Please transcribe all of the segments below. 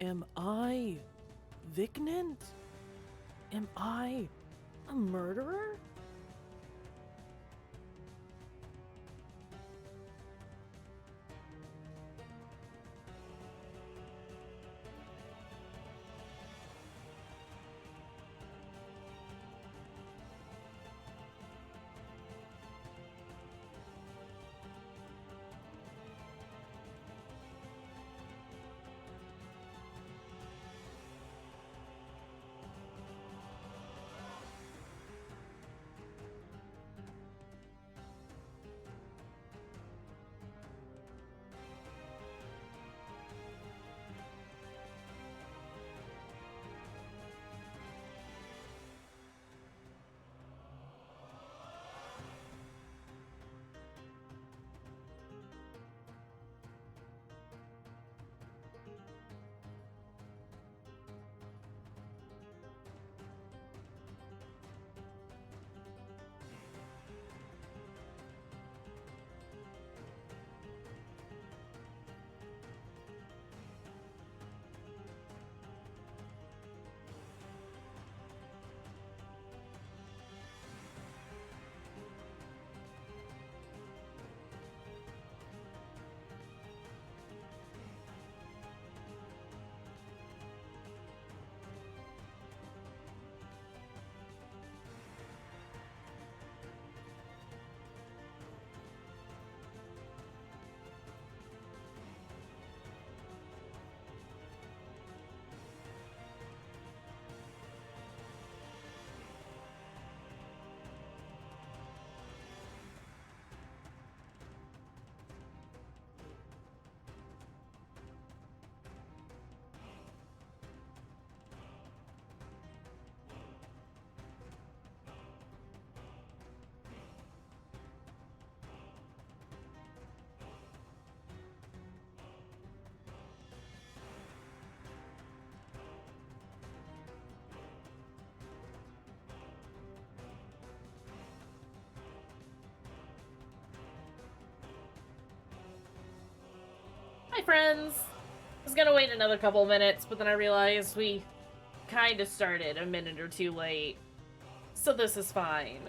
Am I Vignant? Am I a murderer? Hi, friends! I was gonna wait another couple minutes, but then I realized we kinda started a minute or two late. So this is fine.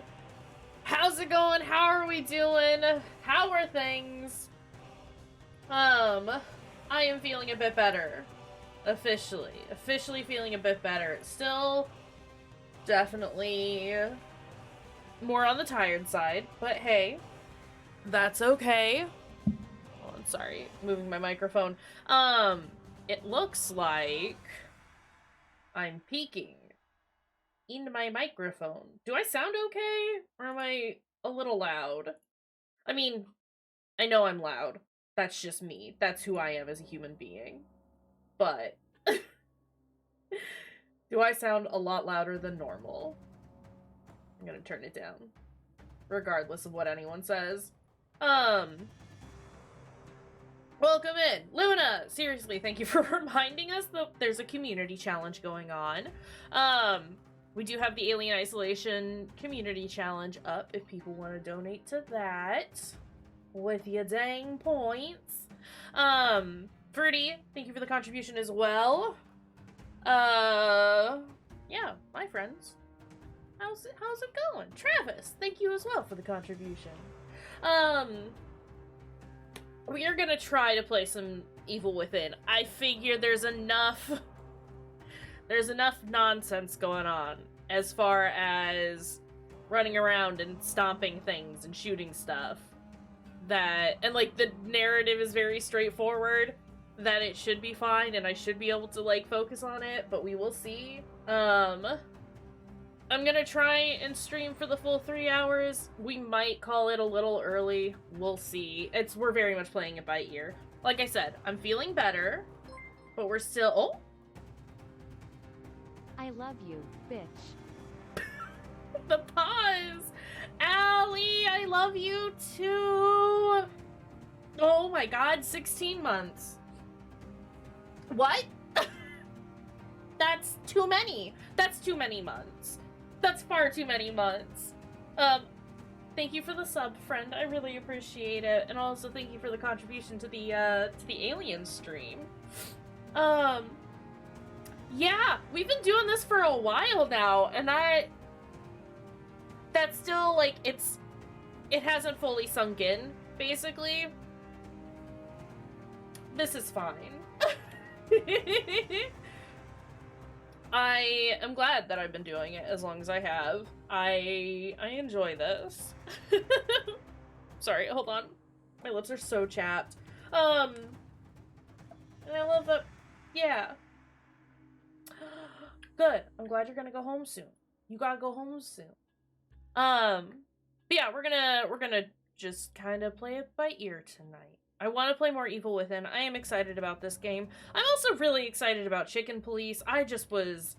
How's it going? How are we doing? How are things? I am feeling a bit better. Officially feeling a bit better. Still, definitely more on the tired side, but hey, that's okay. Sorry, moving my microphone. It looks like I'm peeking into my microphone. Do I sound okay? Or am I a little loud? I mean, I know I'm loud. That's just me. That's who I am as a human being. But do I sound a lot louder than normal? I'm gonna turn it down. Regardless of what anyone says. Welcome in! Luna! Seriously, thank you for reminding us that there's a community challenge going on. We do have the Alien Isolation community challenge up if people want to donate to that. With your dang points. Fruity, thank you for the contribution as well. Yeah, my friends. How's it going? Travis, thank you as well for the contribution. We are gonna try to play some Evil Within. I figure there's enough nonsense going on as far as running around and stomping things and shooting stuff and like the narrative is very straightforward that it should be fine and I should be able to like focus on it, but we will see. I'm gonna try and stream for the full 3 hours. We might call it a little early. We'll see. We're very much playing it by ear. Like I said, I'm feeling better, but we're still. Oh! I love you, bitch. The pause! Allie, I love you too! Oh my god, 16 months. What? That's too many. That's too many months. That's far too many months. Thank you for the sub, friend. I really appreciate it. And also thank you for the contribution to the Alien stream. Yeah, we've been doing this for a while now, and that's still, like, it hasn't fully sunk in, basically. This is fine. I am glad that I've been doing it as long as I have. I enjoy this. Sorry, hold on. My lips are so chapped. And I love that, yeah. Good. I'm glad you're gonna go home soon. You gotta go home soon. But yeah, we're gonna just kind of play it by ear tonight. I want to play more Evil Within. I am excited about this game. I'm also really excited about Chicken Police. I just was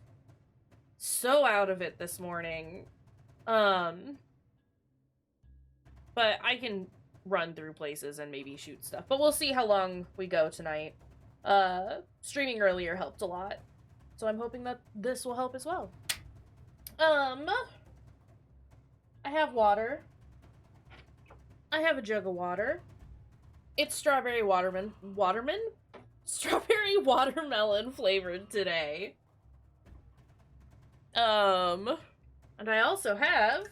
so out of it this morning. But I can run through places and maybe shoot stuff. But we'll see how long we go tonight. Streaming earlier helped a lot. So I'm hoping that this will help as well. I have water. I have a jug of water. It's strawberry strawberry watermelon flavored today. And I also have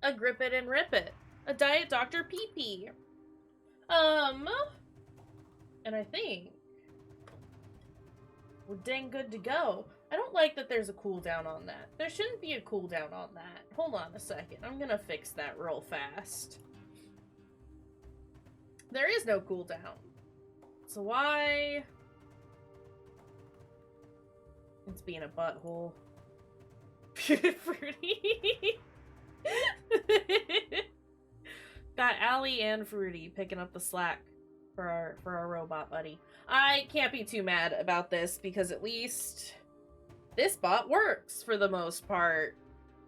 a Grip It and Rip It, a Diet Dr. Pee-Pee. And I think we're dang good to go. I don't like that there's a cooldown on that. There shouldn't be a cooldown on that. Hold on a second. I'm gonna fix that real fast. There is no cooldown. So why? It's being a butthole. Fruity. Got Allie and Fruity picking up the slack for our robot buddy. I can't be too mad about this because at least this bot works for the most part.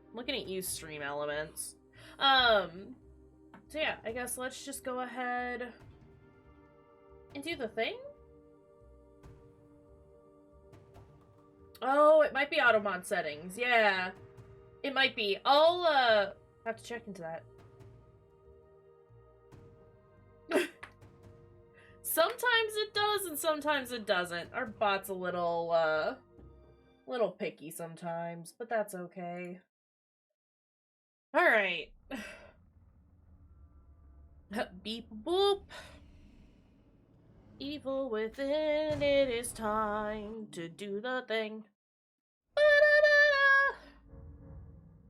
I'm looking at you, Stream Elements. So yeah, I guess let's just go ahead and do the thing. Oh, it might be auto mod settings. Yeah, it might be. I'll have to check into that. Sometimes it does and sometimes it doesn't. Our bot's a little picky sometimes, but that's okay. All right. Beep boop. Evil Within, it is time to do the thing.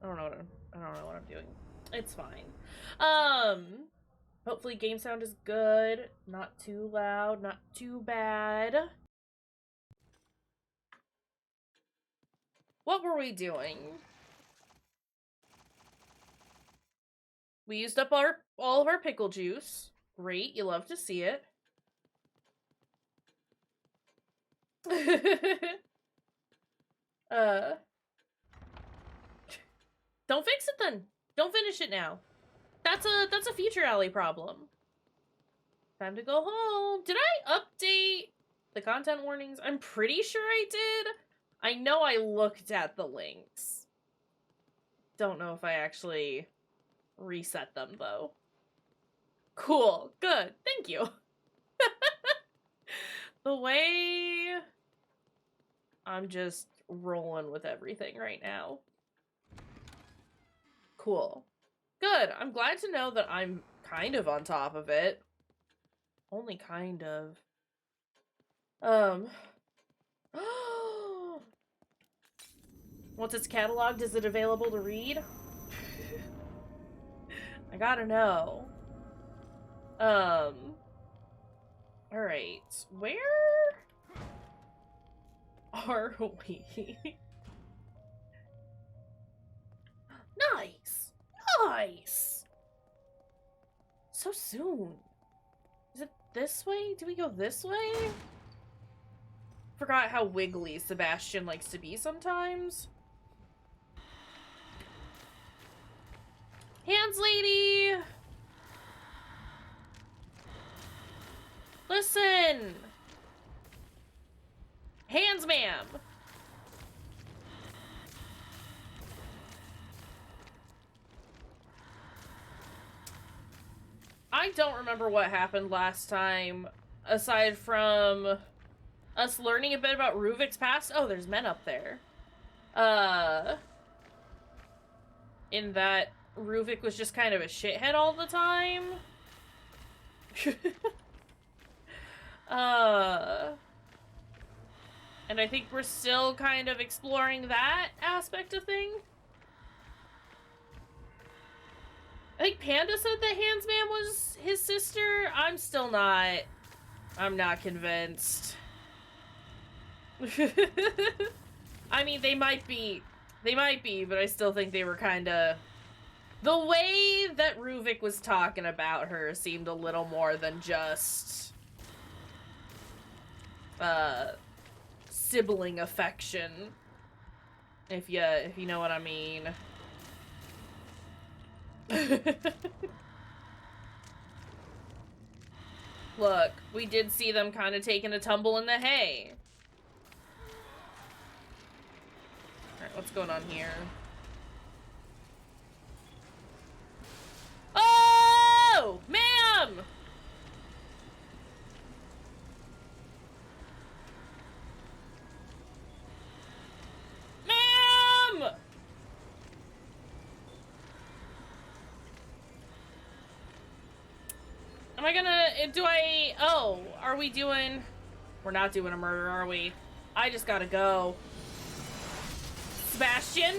I don't know what I'm doing. It's fine. Hopefully game sound is good. Not too loud, not too bad. What were we doing? We used up all of our pickle juice. Great, you love to see it. Don't fix it then. Don't finish it now. That's a future alley problem. Time to go home. Did I update the content warnings? I'm pretty sure I did. I know I looked at the links. Don't know if I actually reset them though. Cool. Good. Thank you. The way I'm just rolling with everything right now. Cool. Good. I'm glad to know that I'm kind of on top of it. Only kind of. Once it's cataloged, is it available to read? I gotta know. Alright. Where are we? Nice! Nice! So soon. Is it this way? Do we go this way? Forgot how wiggly Sebastian likes to be sometimes. Hands lady! Listen! Hands ma'am! I don't remember what happened last time, aside from us learning a bit about Ruvik's past. Oh, there's men up there. In that Ruvik was just kind of a shithead all the time. And I think we're still kind of exploring that aspect of thing. I think Panda said that Handsman was his sister. I'm not convinced. I mean, they might be, but I still think they were kind of... The way that Ruvik was talking about her seemed a little more than just... sibling affection. If you know what I mean. Look, we did see them kind of taking a tumble in the hay. Alright, what's going on here? Oh! Ma'am! Ma'am! Am I gonna... Oh, are we doing... We're not doing a murder, are we? I just gotta go. Sebastian,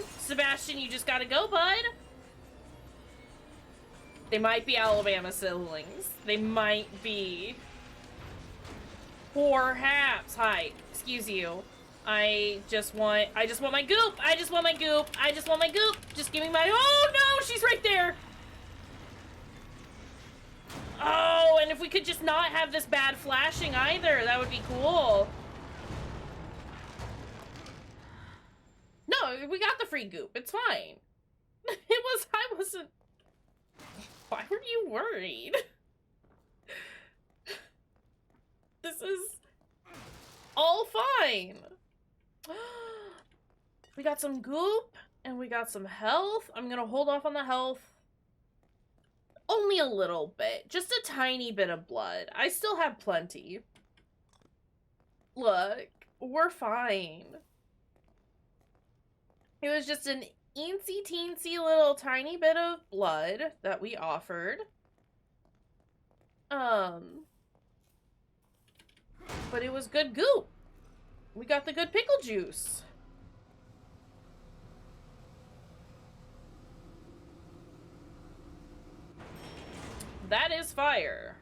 you just gotta go, bud. They might be Alabama siblings. They might be. Perhaps. Hi. Excuse you. I just want my goop. I just want my goop. Just give me my... Oh, no! She's right there! Oh, and if we could just not have this bad flashing either, that would be cool. No, we got the free goop. It's fine. I wasn't... Why were you worried? This is all fine. We got some goop, and we got some health. I'm gonna hold off on the health. Only a little bit. Just a tiny bit of blood. I still have plenty. Look, we're fine. It was just an eensy-teensy little tiny bit of blood that we offered. But it was good goop. We got the good pickle juice. That is fire.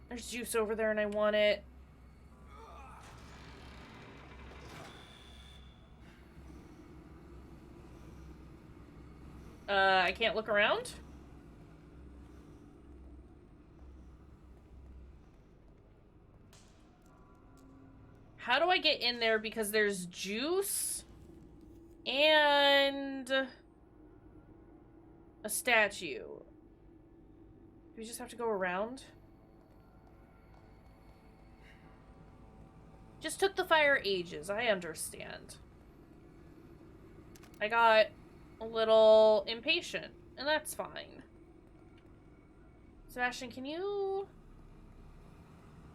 There's juice over there and I want it. I can't look around? How do I get in there? Because there's juice and a statue. Do we just have to go around? Just took the fire ages, I understand. I got a little impatient, and that's fine. Sebastian, can you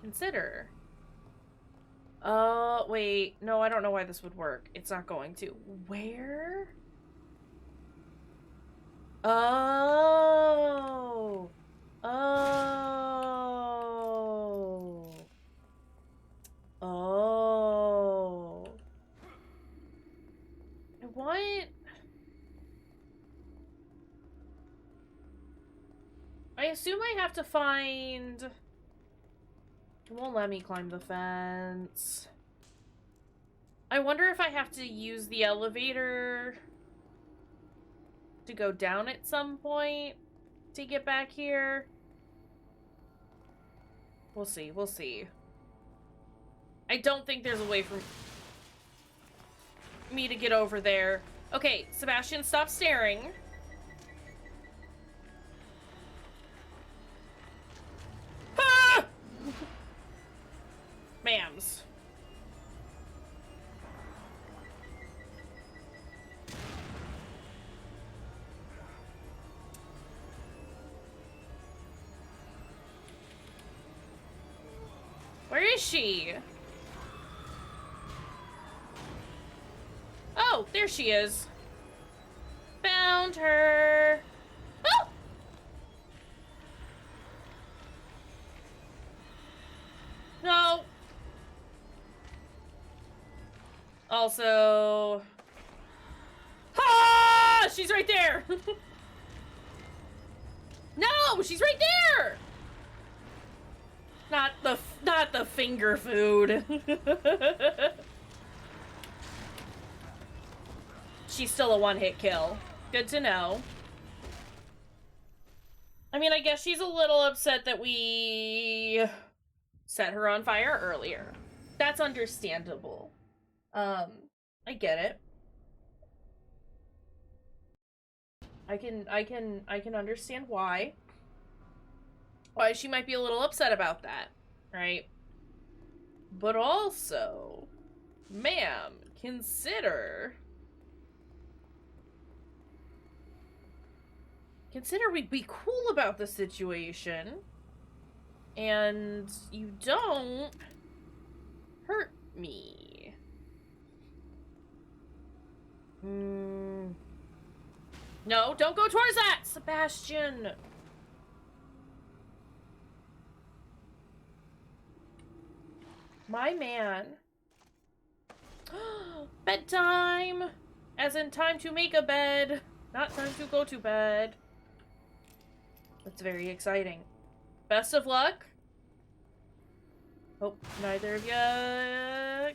consider? Wait. No, I don't know why this would work. It's not going to. Where? Oh. Oh. Oh. What? I assume I have to find... It won't let me climb the fence. I wonder if I have to use the elevator to go down at some point to get back here. We'll see, we'll see. I don't think there's a way for me to get over there. Okay, Sebastian, stop staring. Ah! Ma'ams. she? Oh, there she is. Found her. Oh! No. Also... Ah! She's right there! No! She's right there! Not the finger food. She's still a one-hit kill. Good to know. I mean, I guess she's a little upset that we set her on fire earlier. That's understandable. I get it. I can understand why she might be a little upset about that, right? But also, ma'am, consider we'd be cool about the situation, and you don't hurt me. No, don't go towards that, Sebastian. My man. Bedtime! As in time to make a bed, not time to go to bed. That's very exciting. Best of luck. Hope neither of you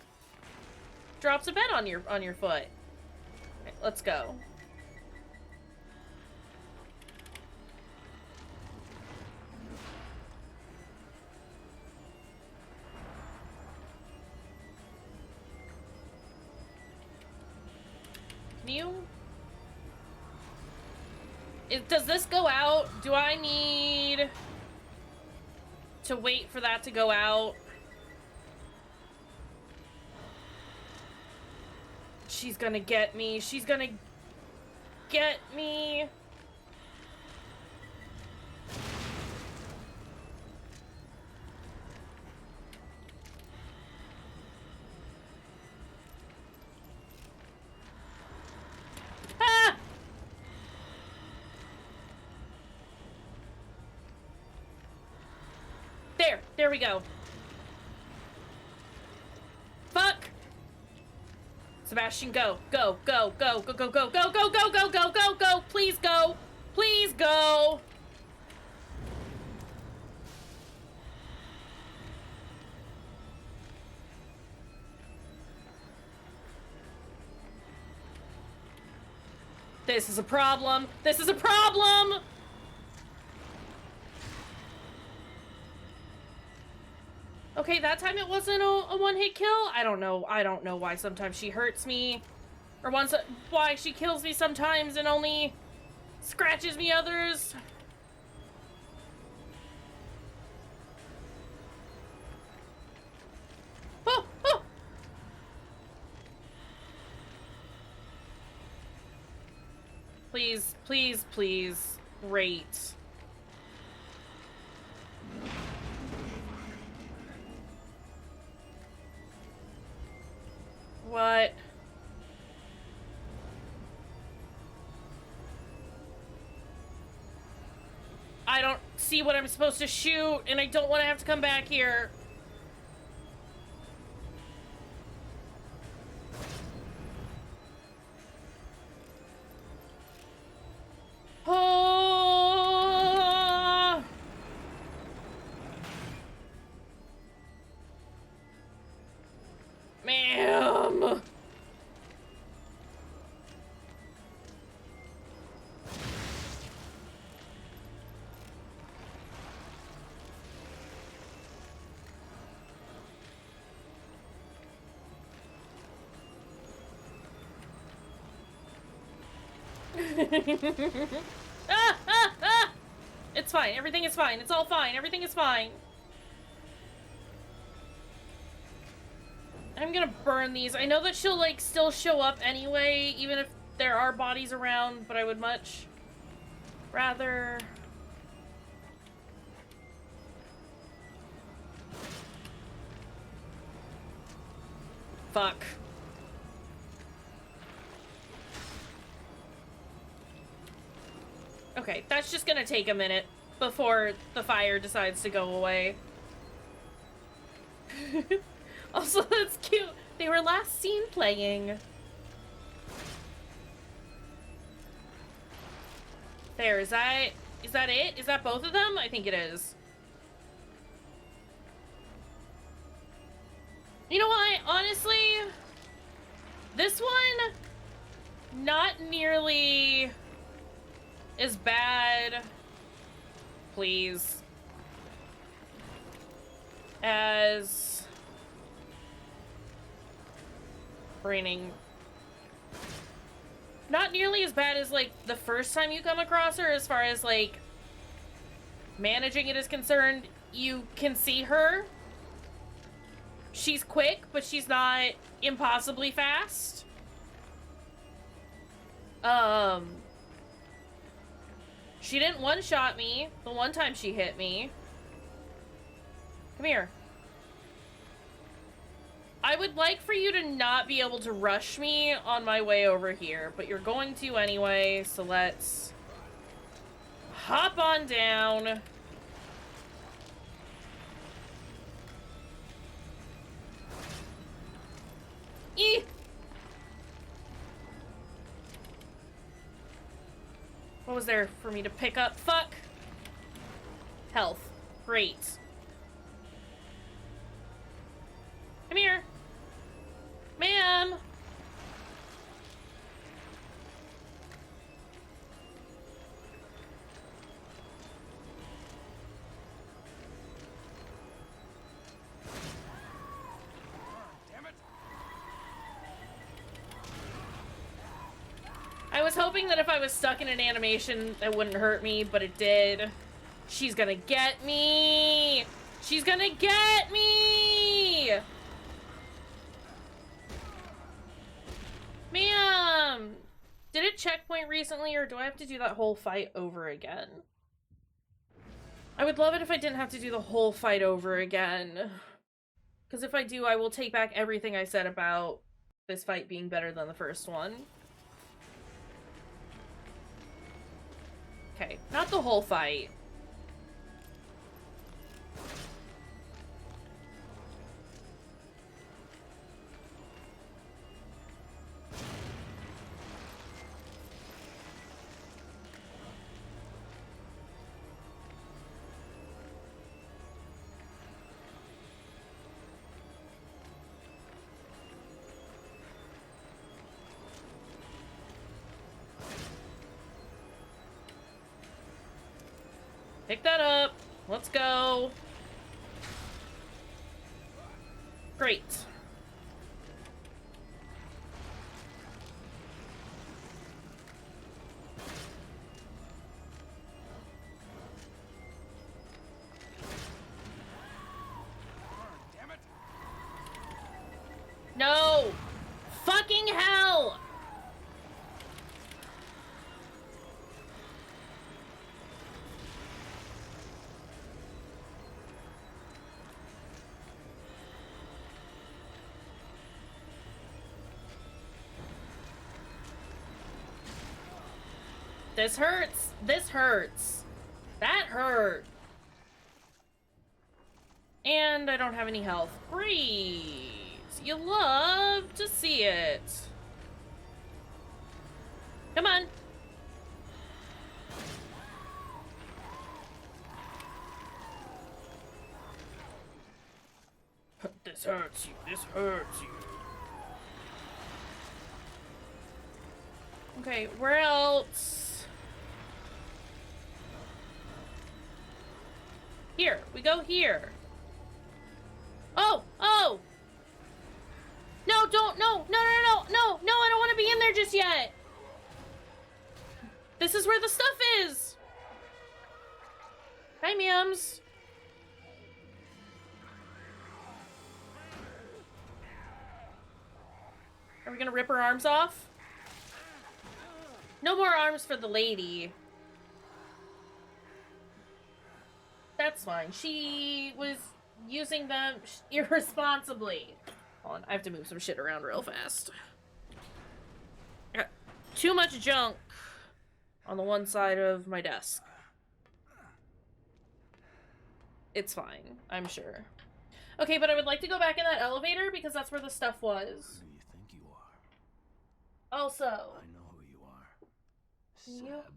drops a bed on your foot. Okay, let's go. Does this go out? Do I need to wait for that to go out? She's gonna get me. She's gonna get me. There we go. Fuck! Sebastian, go. Go, go, go, go, go, go, go, go, go, go, go, go, go! Please go! Please go! This is a problem! This is a problem! Okay, that time it wasn't a one-hit kill? I don't know why sometimes she hurts me. Or why she kills me sometimes and only scratches me others. Oh, oh! Please, please, please. Great. What? I don't see what I'm supposed to shoot, and I don't want to have to come back here. Oh! Ma'am! Ah, ah, ah! It's fine. Everything is fine. It's all fine. Everything is fine. I'm gonna burn these. I know that she'll, like, still show up anyway, even if there are bodies around, but I would much rather... Fuck. Okay, that's just gonna take a minute before the fire decides to go away. Also, that's cute. They were last seen playing. There, is that it? Is that both of them? I think it is. You know what? Honestly, this one, not nearly as bad, please, as raining. Not nearly as bad as, like, the first time you come across her as far as, like, managing it is concerned. You can see her. She's quick, but she's not impossibly fast. She didn't one-shot me the one time she hit me. Come here. I would like for you to not be able to rush me on my way over here, but you're going to anyway, so let's hop on down. Eeh! What was there for me to pick up? Fuck! Health. Great. Come here. Ma'am! I was hoping that if I was stuck in an animation, it wouldn't hurt me, but it did. She's gonna get me! She's gonna get me! Ma'am! Did it checkpoint recently, or do I have to do that whole fight over again? I would love it if I didn't have to do the whole fight over again. Because if I do, I will take back everything I said about this fight being better than the first one. Okay, not the whole fight. Pick that up. Let's go. Great. Damn it. No! Fucking hell! This hurts. This hurts. That hurt. And I don't have any health. Freeze. You love to see it. Come on. This hurts you. This hurts you. Okay, where else? Here, we go here. Oh, oh! No, don't, no, no, no, no, no, no, I don't want to be in there just yet. This is where the stuff is. Hi, Miams. Are we gonna rip her arms off? No more arms for the lady. That's fine. She was using them irresponsibly. Hold on, I have to move some shit around real fast. I got too much junk on the one side of my desk. It's fine, I'm sure. Okay, but I would like to go back in that elevator because that's where the stuff was. Who do you think you are? Also, I know who you are. You- Seb.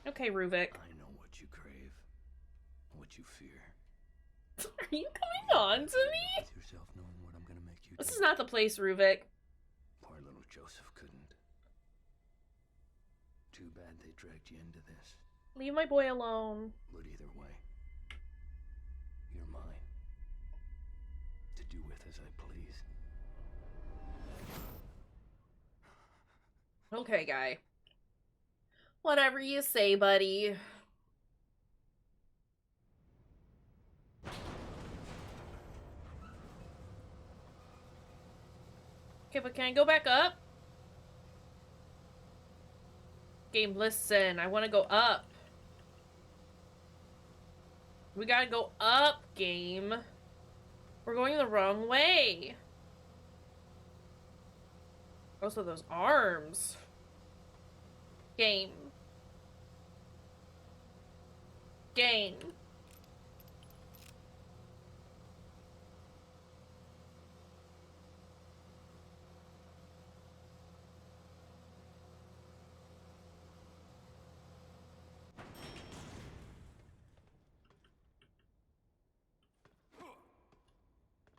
okay, Ruvik. I know what you crave. What you fear. Are you coming on to me? With yourself knowing what I'm gonna make you This do. is not the place, Ruvik. Poor little Joseph couldn't. Too bad they dragged you into this. Leave my boy alone. But either way, you're mine. To do with as I please. Okay, guy. Whatever you say, buddy. Okay, but can I go back up? Game, listen. I want to go up. We gotta go up, game. We're going the wrong way. Also, those arms. Game. Game.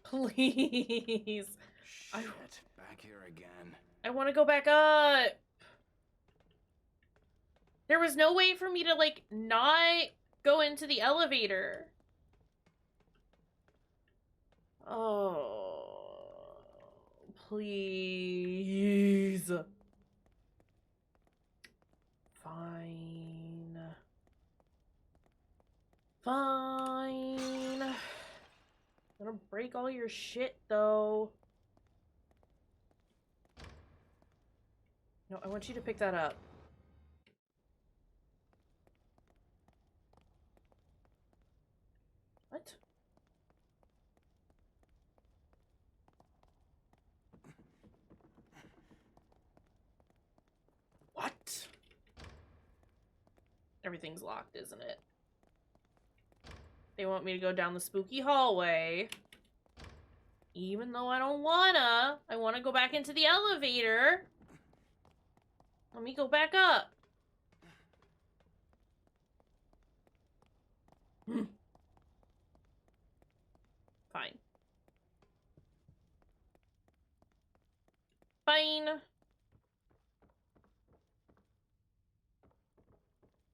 Please. Shit, back here again. I want to go back up. There was no way for me to, like, not go into the elevator. Oh, please. Fine. Fine. I'm gonna break all your shit, though. No, I want you to pick that up. What? What? Everything's locked, isn't it? They want me to go down the spooky hallway. Even though I don't wanna. I wanna go back into the elevator. Let me go back up. Fine. Fine.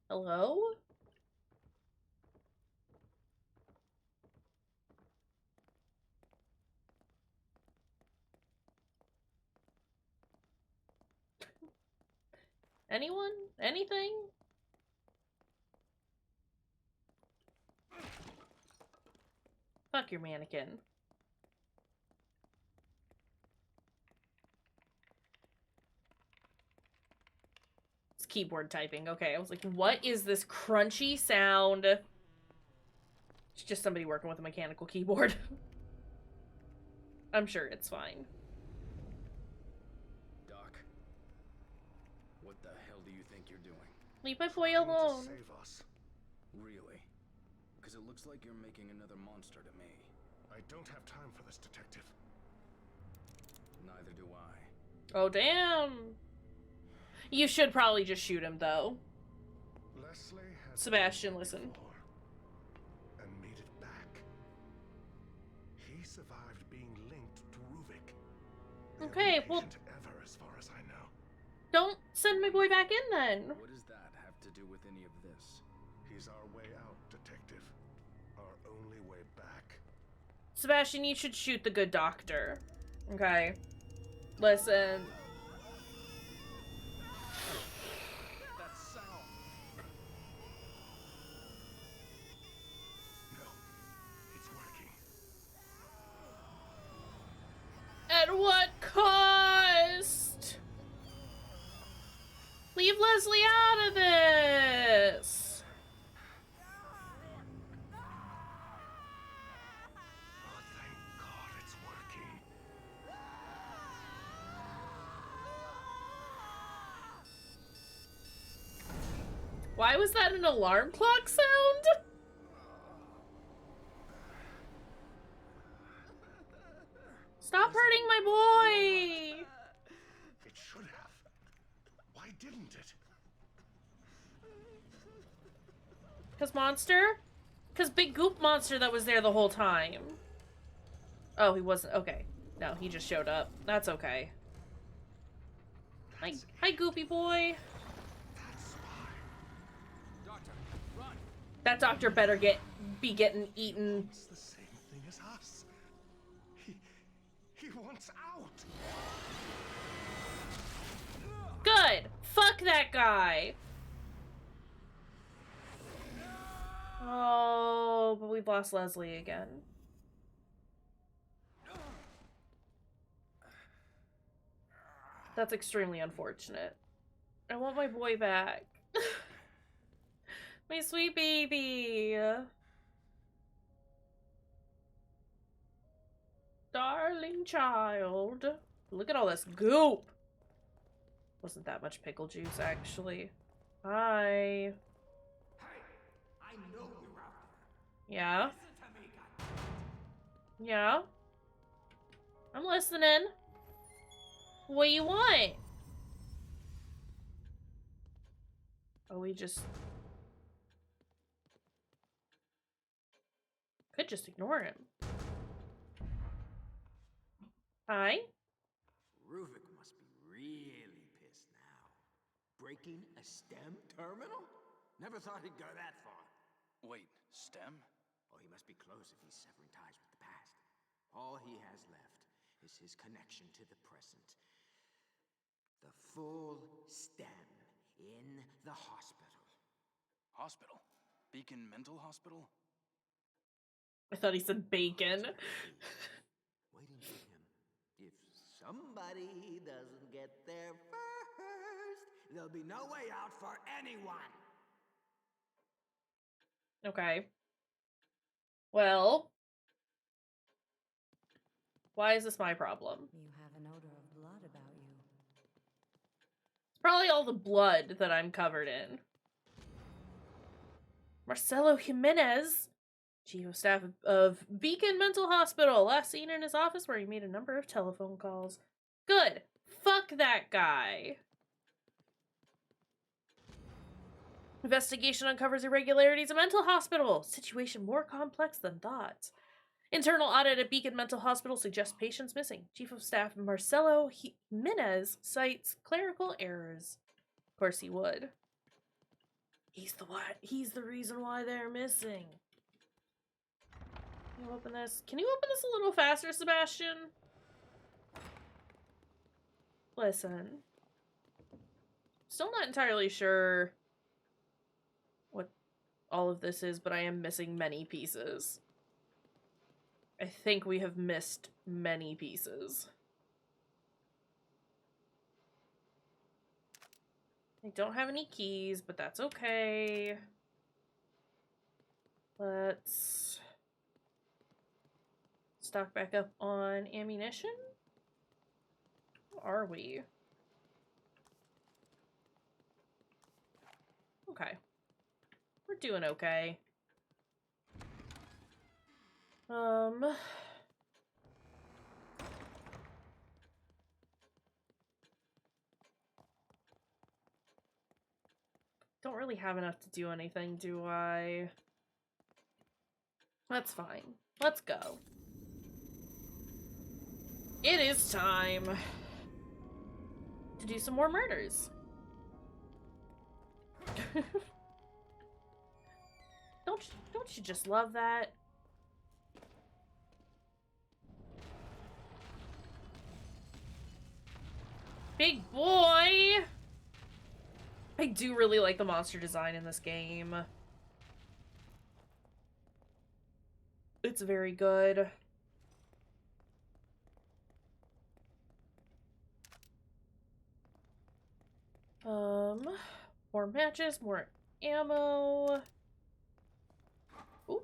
Hello? Anyone? Anything? Fuck your mannequin. It's keyboard typing. Okay, I was like, what is this crunchy sound? It's just somebody working with a mechanical keyboard. I'm sure it's fine. Doc, what the hell do you think you're doing? Leave my boy Trying to alone. save us. Really? Because it looks like you're making another monster to me. I don't have time for this, detective. Neither do I. Oh, damn. You should probably just shoot him, though. Leslie has Sebastian, been listen. before and made it back. He survived being linked to Ruvik. The Okay, only well- patient ever, as far as I know. Don't send my boy back in, then. What does that have to do with any of this? He's our way out, detective. Our only way back. Sebastian, you should shoot the good doctor. Okay. Listen. That sound! No, it's working. At what cost? Leave Leslie out of this. Why was that an alarm clock sound? Stop hurting my boy! It should have. Why didn't it? Cause monster? Cause big goop monster that was there the whole time. Oh, he wasn't. Okay. No, he just showed up. That's okay. Hi, hi goopy boy. That's why. Doctor, run! That doctor better be getting eaten. It's the same thing as us. He wants out. Good! Fuck that guy! Oh, but we've lost Leslie again. That's extremely unfortunate. I want my boy back. My sweet baby. Darling child. Look at all this goop. Wasn't that much pickle juice, actually. Hi. Hey, I know you're out there. Yeah? Listen to me, goddammit. Yeah? I'm listening. What do you want? Oh, we just... could just ignore him. Hi? Ruvik must be really pissed now. Breaking a STEM terminal? Never thought he'd go that far. Wait, STEM? Oh, he must be close if he's severing ties with the past. All he has left is his connection to the present. The full STEM in the hospital. Hospital? Beacon Mental Hospital? I thought he said bacon. Waiting for him. If somebody doesn't get there first, there'll be no way out for anyone. Okay. Well. Why is this my problem? You have an odor of blood about you. It's probably all the blood that I'm covered in. Marcelo Jimenez, chief of staff of Beacon Mental Hospital, last seen in his office where he made a number of telephone calls. Good. Fuck that guy. Investigation uncovers irregularities at mental hospital. Situation more complex than thought. Internal audit at Beacon Mental Hospital suggests patients missing. Chief of Staff Marcelo Jimenez cites clerical errors. Of course he would. He's the reason why they're missing. Can you open this? Can you open this a little faster, Sebastian? Listen. Still not entirely sure what all of this is, but I am missing many pieces. I think we have missed many pieces. I don't have any keys, but that's okay. Let's stock back up on ammunition. How are we? Okay. We're doing okay. Don't really have enough to do anything, do I? That's fine. Let's go. It is time to do some more murders. Don't you just love that? Big boy! I do really like the monster design in this game. It's very good. More matches, more ammo. Ooh.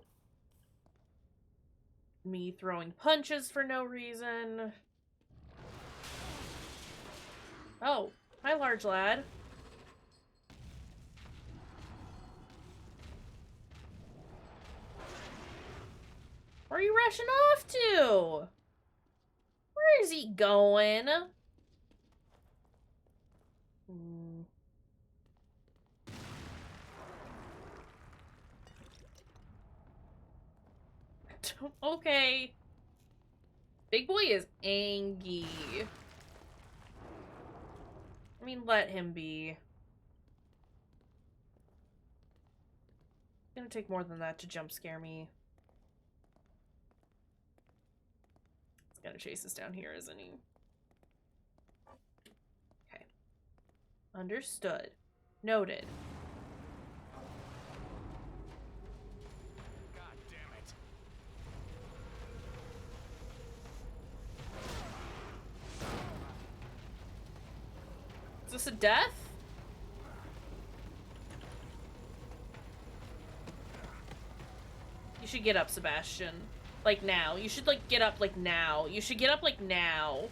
Me throwing punches for no reason. Oh, hi, large lad. Where are you rushing off to? Where is he going? Okay. Big boy is angry. I mean, let him be. It's gonna take more than that to jump scare me. He's gonna chase us down here, isn't he? Okay. Understood. Noted. God damn it. Is this a death? You should get up, Sebastian. Like now. You should like get up like now. You should get up like now.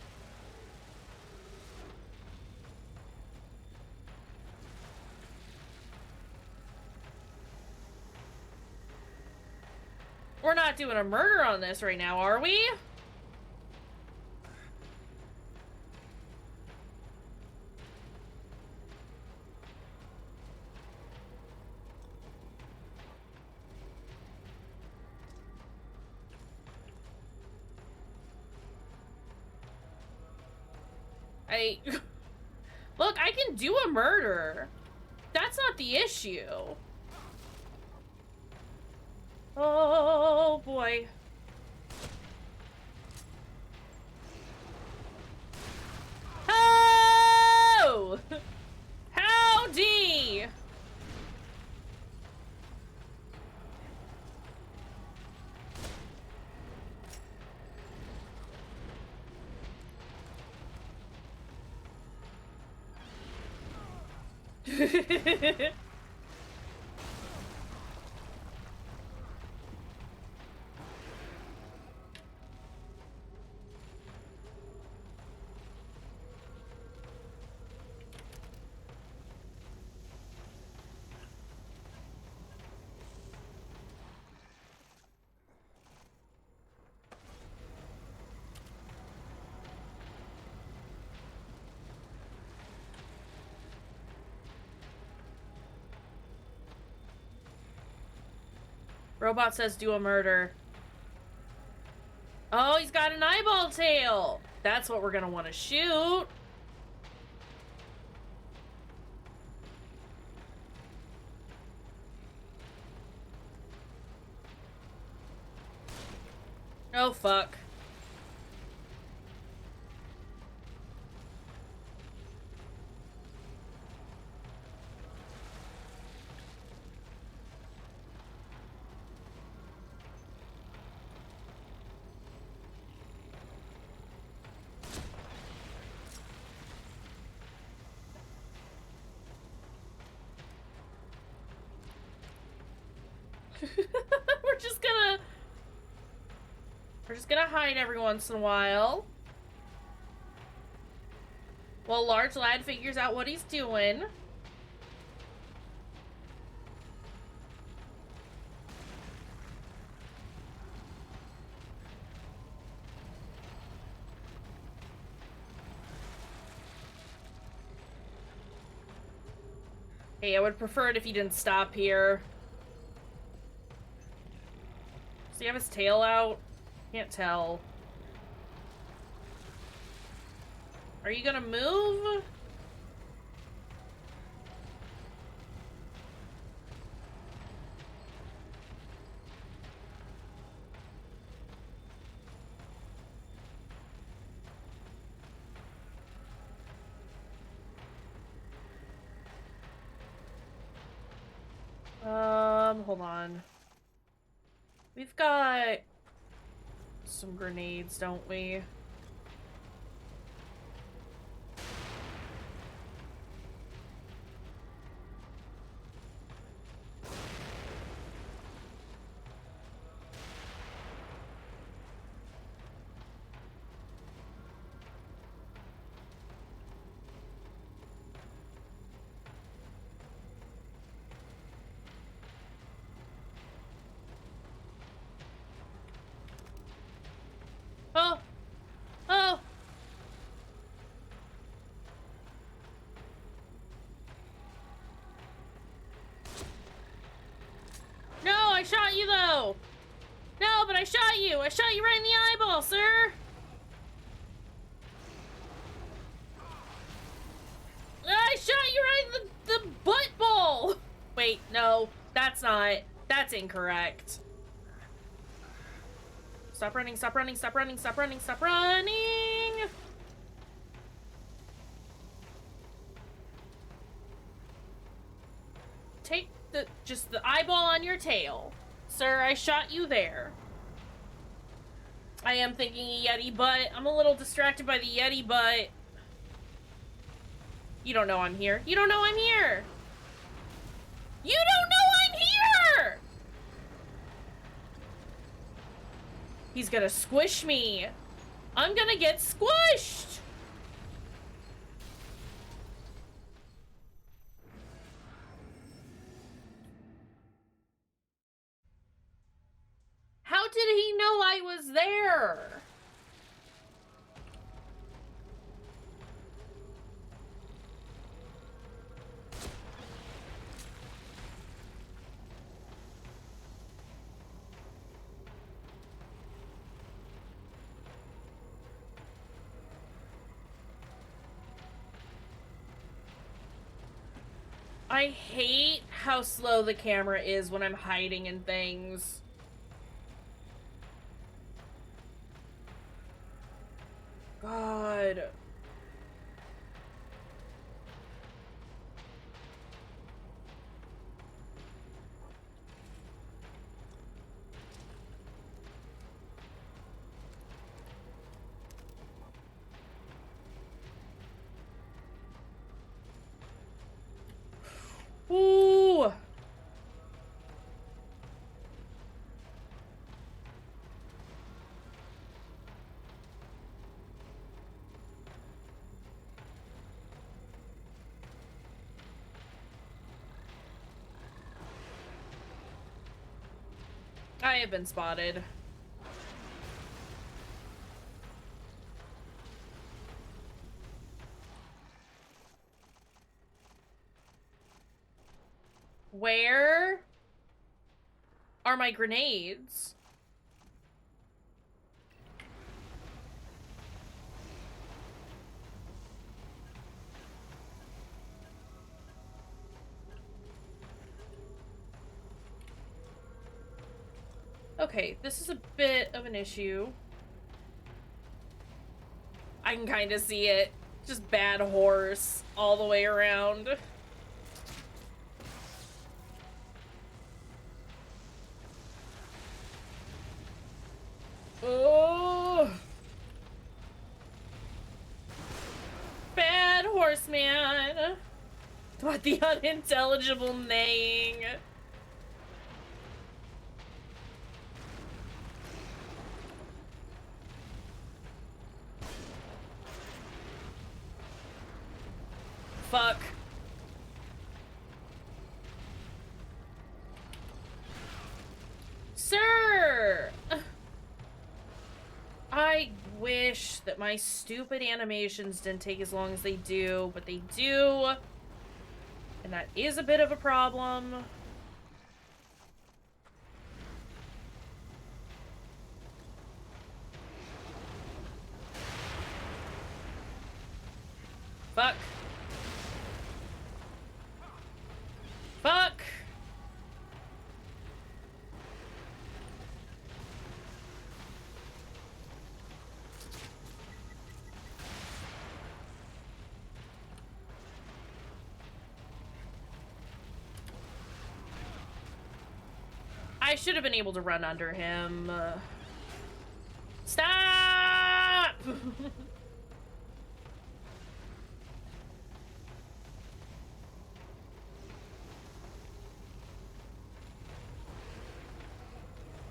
We're not doing a murder on this right now, are we? Look, I can do a murder. That's not the issue. Oh, boy. Oh! Howdy! Robot says do a murder. Oh, he's got an eyeball tail. That's what we're gonna want to shoot. Oh, fuck. We're just gonna hide every once in a while. While large lad figures out what he's doing. Hey, I would prefer it if you didn't stop here. Does he have his tail out? Can't tell. Are you gonna move? Hold on. We've got some grenades, don't we? I shot you! I shot you right in the eyeball, sir! I shot you right in the butt bowl! Wait, no. That's incorrect. Stop running, stop running, stop running, stop running, stop running! Take just the eyeball on your tail. Sir, I shot you there. I am thinking a Yeti butt. I'm a little distracted by the Yeti butt. You don't know I'm here. You don't know I'm here! You don't know I'm here! He's gonna squish me. I'm gonna get squished! How did he know I was there? I hate how slow the camera is when I'm hiding in things. God. Ooh. I have been spotted. Where are my grenades? Okay, this is a bit of an issue. I can kind of see it. Just bad horse all the way around. Oh! Bad horseman! What the unintelligible neighing? Fuck. Sir! I wish that my stupid animations didn't take as long as they do, but they do. And that is a bit of a problem. Fuck. Fuck! I should have been able to run under him. Stop!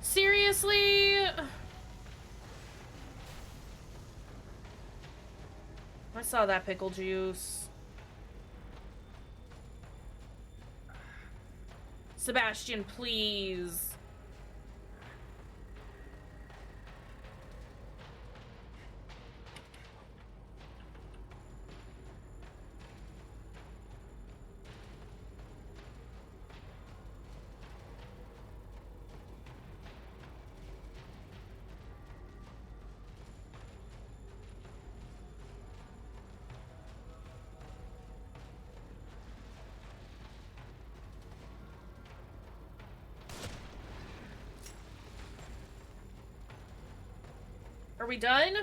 Seriously? I saw that pickle juice. Sebastian, please. Are we done?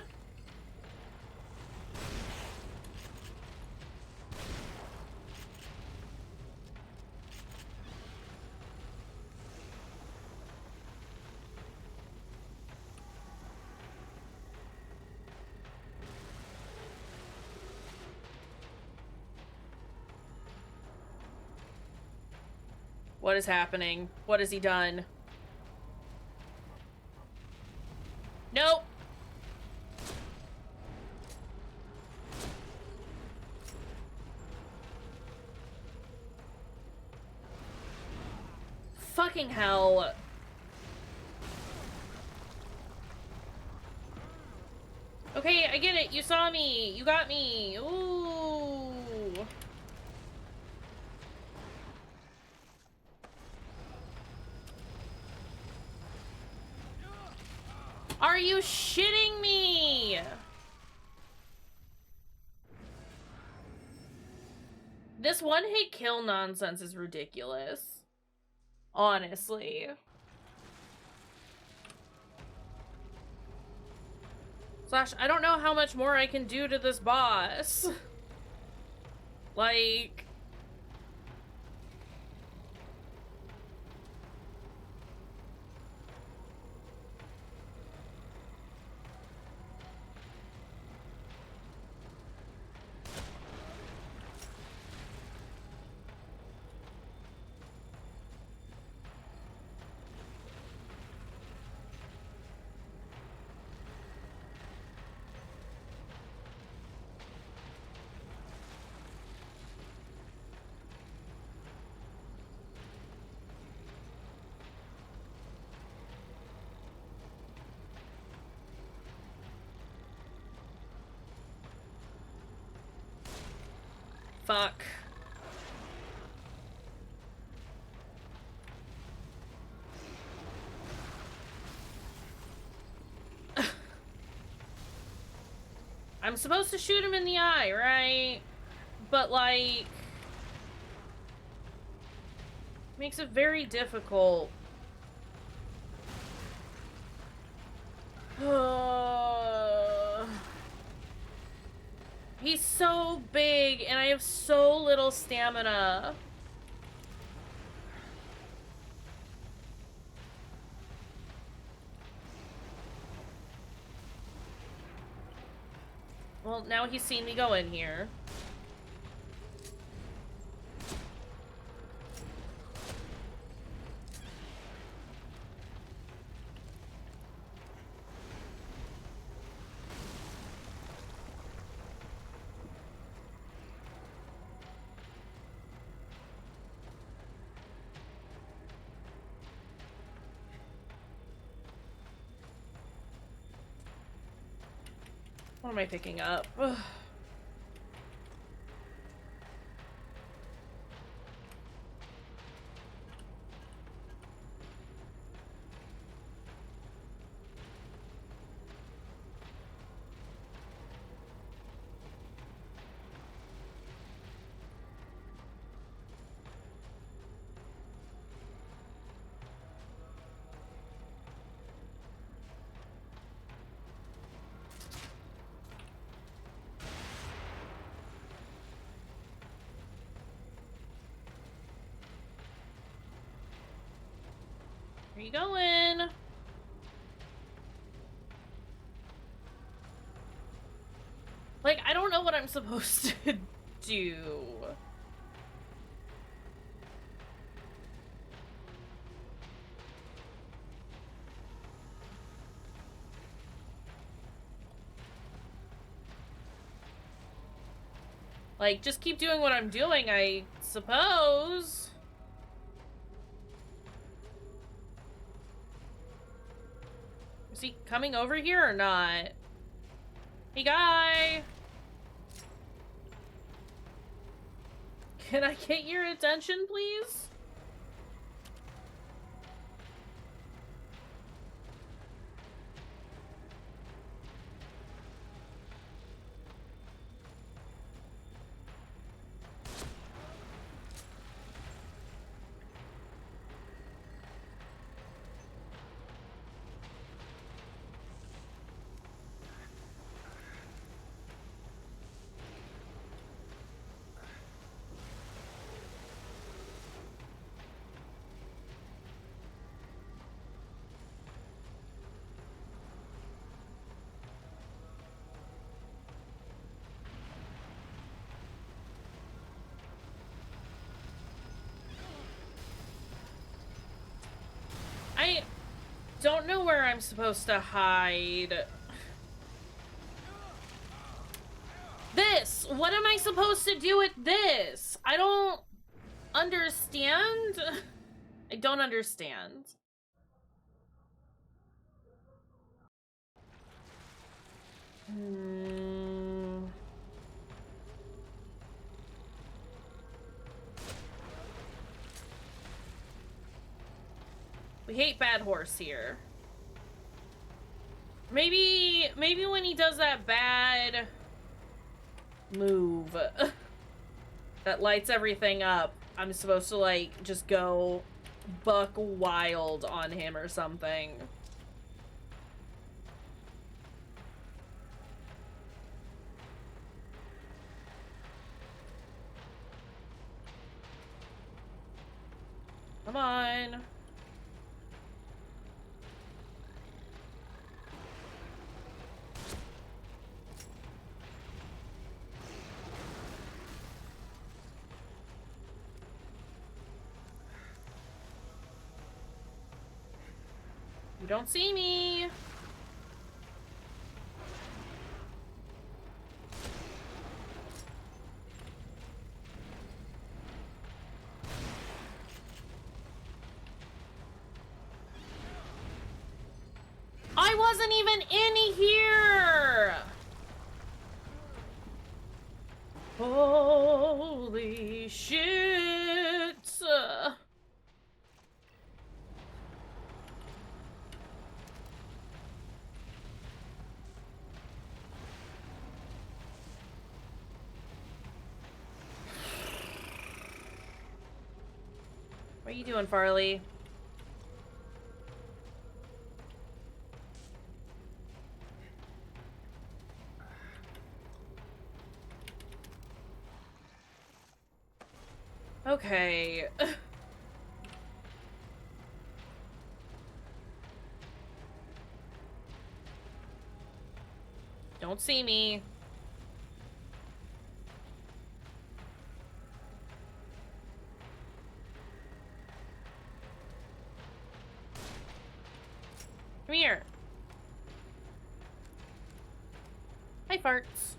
What is happening? What has he done? Nope. Fucking hell. Okay, I get it. You saw me. You got me. Ooh. Are you shitting me? This one-hit kill nonsense is ridiculous. Honestly. Slash, I don't know how much more I can do to this boss. Like... Fuck. I'm supposed to shoot him in the eye, right? But, like... makes it very difficult. He's so big, and I have so little stamina. Well, now he's seen me go in here. What am I picking up? Ugh. Where you going? Like, I don't know what I'm supposed to do. Like, just keep doing what I'm doing, I suppose. Is he coming over here or not? Hey, guy! Can I get your attention, please? don't know where I'm supposed to hide. This! What am I supposed to do with this? I don't understand. I don't understand. We hate Bad Horse here. Maybe when he does that bad move that lights everything up, I'm supposed to, like, just go buck wild on him or something. Come on. You don't see me. I wasn't even in here. Holy shit. What are you doing, Farley? Okay. Don't see me. Come here. Hi, farts.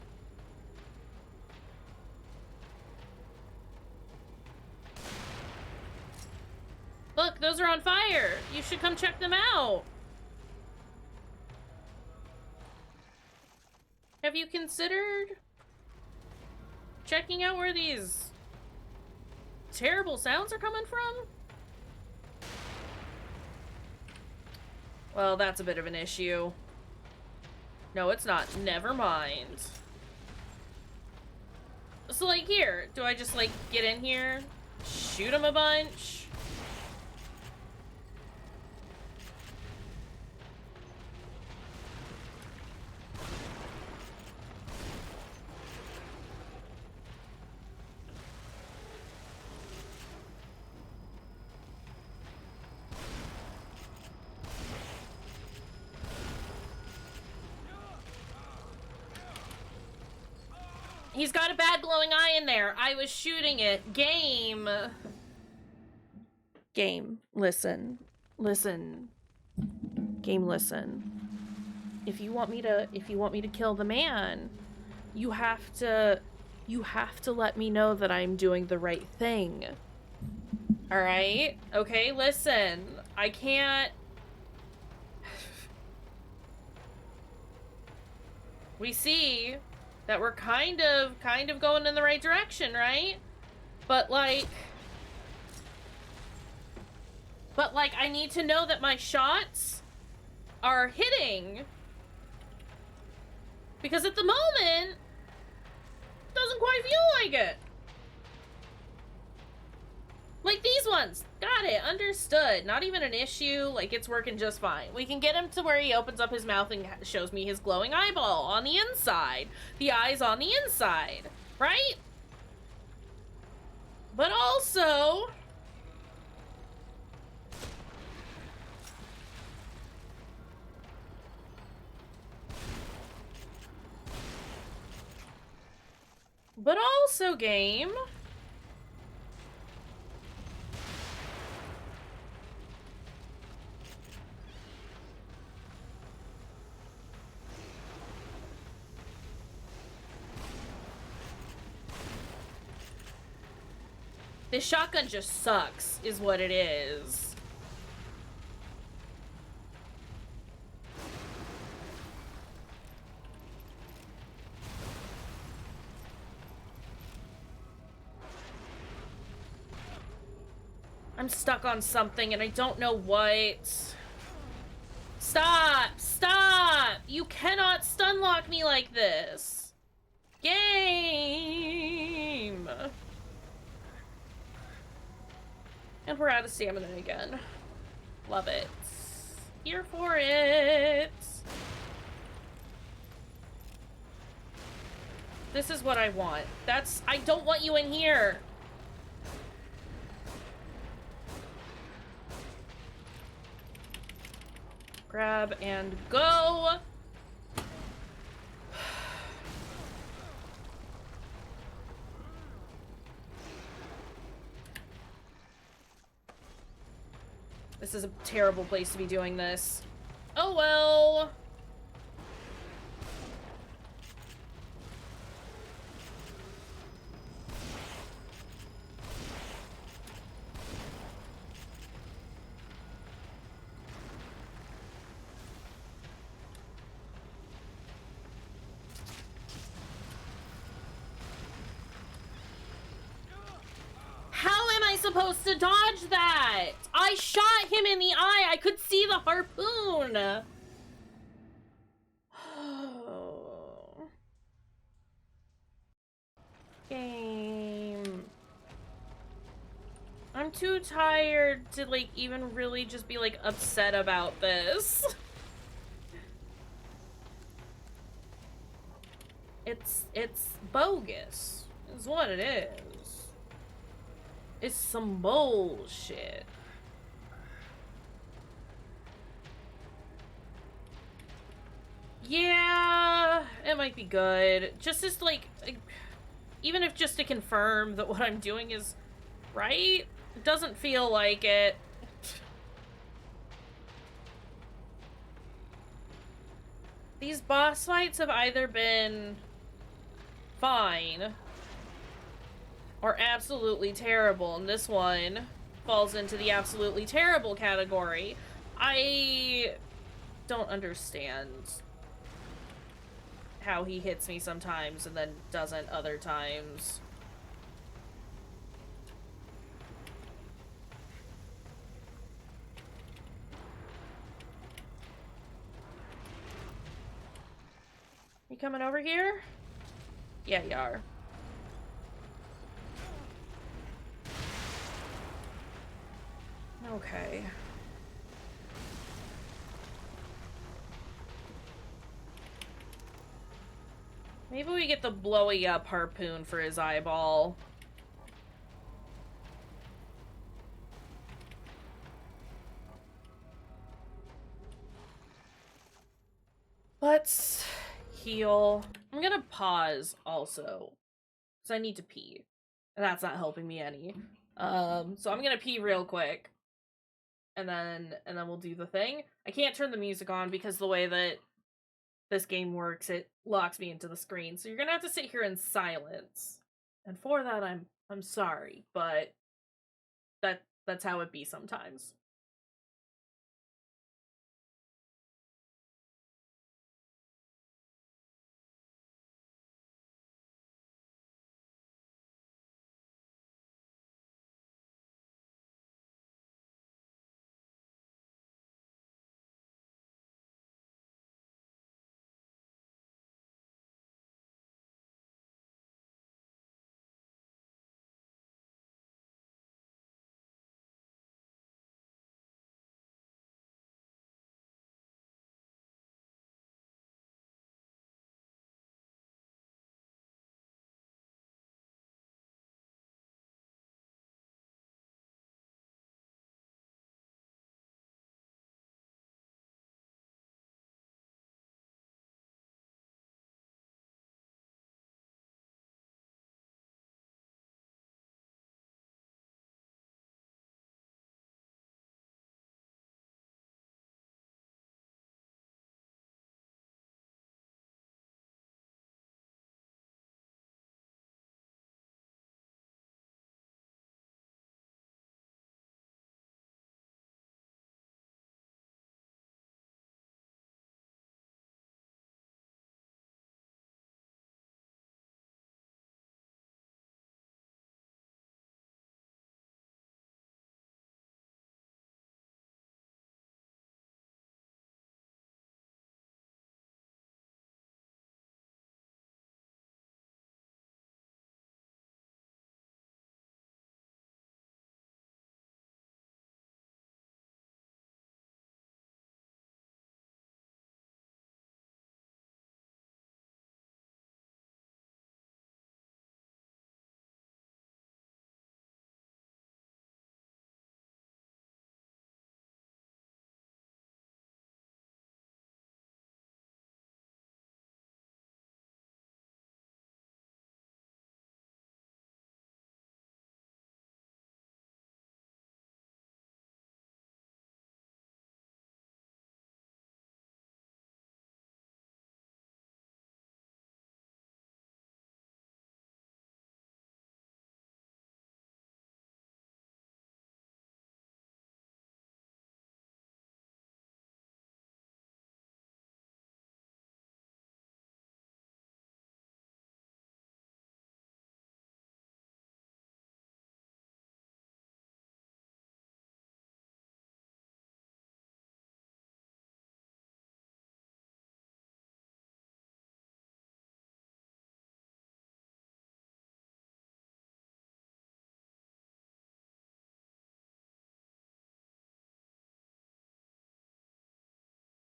Look, those are on fire. You should come check them out. Have you considered checking out where these terrible sounds are coming from? Well, that's a bit of an issue. No, it's not. Never mind. So, like, here. Do I just, like, get in here? Shoot him a bunch? He's got a bad glowing eye in there. I was shooting it. Game. Game, listen. Listen. Game, listen. If you want me to kill the man, you have to let me know that I'm doing the right thing. All right? Okay, listen. I can't. We see that we're kind of going in the right direction, right? But like, I need to know that my shots are hitting. Because at the moment, it doesn't quite feel like it. Like these ones. Got it. Understood. Not even an issue. Like, it's working just fine. We can get him to where he opens up his mouth and shows me his glowing eyeball on the inside. The eyes on the inside. Right? But also... game... This shotgun just sucks, is what it is. I'm stuck on something and I don't know what. Stop! Stop! You cannot stunlock me like this! Game! And we're out of stamina again. Love it. Here for it! This is what I want. I don't want you in here! Grab and go! This is a terrible place to be doing this. Oh well! Supposed to dodge that? I shot him in the eye. I could see the harpoon. Game. I'm too tired to like even really just be like upset about this. It's bogus. Is what it is. It's some bullshit. Yeah, it might be good. Just as like, even if just to confirm that what I'm doing is right, it doesn't feel like it. These boss fights have either been fine or absolutely terrible, and this one falls into the absolutely terrible category. I don't understand how he hits me sometimes and then doesn't other times. You coming over here? Yeah, you are. Okay. Maybe we get the blowy up harpoon for his eyeball. Let's heal. I'm gonna pause also, because I need to pee. And that's not helping me any. So I'm gonna pee real quick. And then we'll do the thing. I can't turn the music on because the way that this game works, it locks me into the screen. So you're gonna have to sit here in silence. And for that, I'm sorry, but that's how it be sometimes.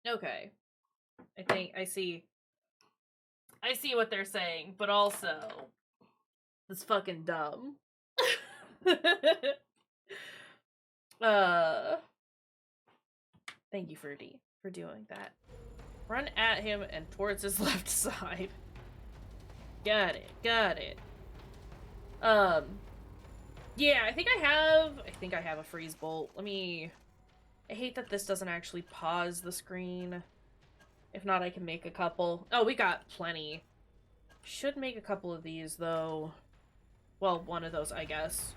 Okay. I think I see what they're saying, but also it's fucking dumb. uh Thank you, Fruity, for doing that. Run at him and towards his left side. Got it. Got it. Yeah, I think I have a freeze bolt. Let me... I hate that this doesn't actually pause the screen. If not, I can make a couple. Oh, we got plenty. Should make a couple of these, though. Well, one of those, I guess.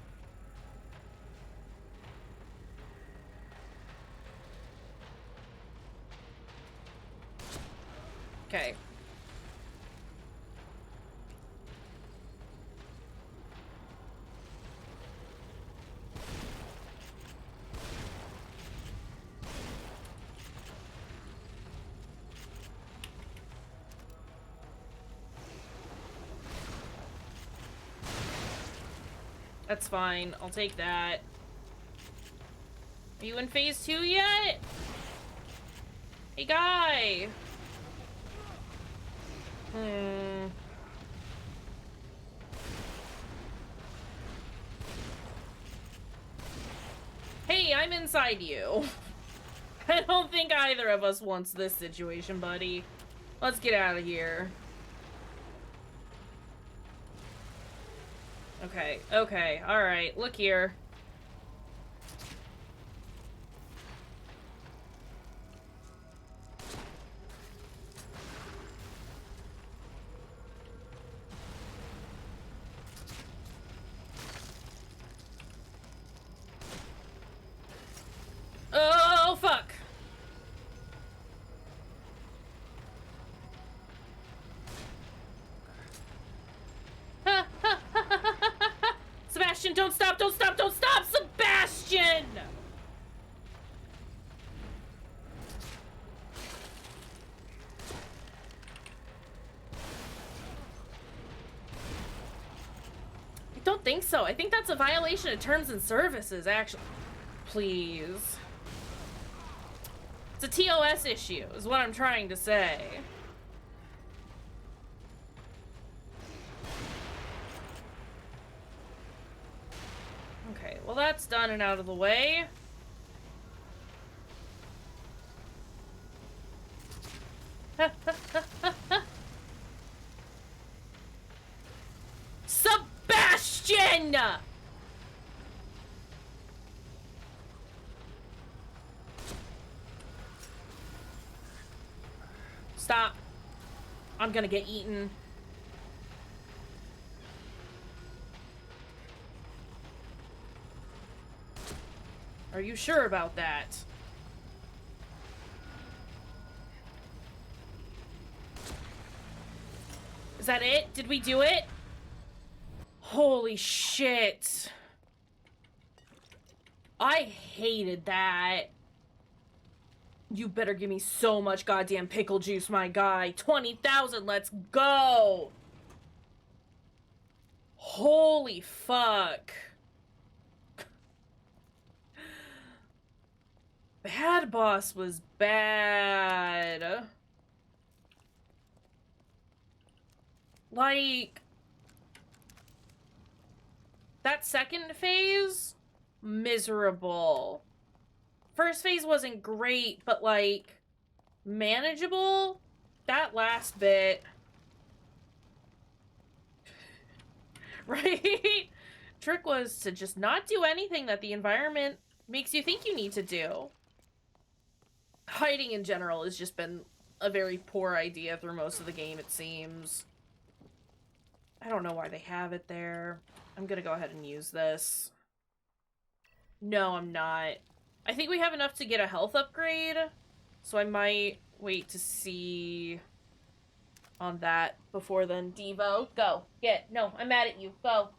Okay. That's fine. I'll take that. Are you in phase 2 yet? Hey, guy! Hey, I'm inside you. I don't think either of us wants this situation, buddy. Let's get out of here. Okay, okay, alright, look here. Oh, fuck! Sebastian, don't stop, don't stop, don't stop! Sebastian! I don't think so. I think that's a violation of terms and services, actually. Please. It's a TOS issue, is what I'm trying to say. Okay, well that's done and out of the way. Sebastian! Stop. I'm gonna get eaten. Are you sure about that? Is that it? Did we do it? Holy shit. I hated that. You better give me so much goddamn pickle juice, my guy. 20,000, let's go! Holy fuck. Bad boss was bad. Like... that second phase? Miserable. First phase wasn't great, but, like, manageable? That last bit... right? Trick was to just not do anything that the environment makes you think you need to do. Hiding in general has just been a very poor idea through most of the game, it seems. I don't know why they have it there. I'm gonna go ahead and use this. No, I'm not. I think we have enough to get a health upgrade, so I might wait to see on that before then. Devo, go. Get. No, I'm mad at you. Go.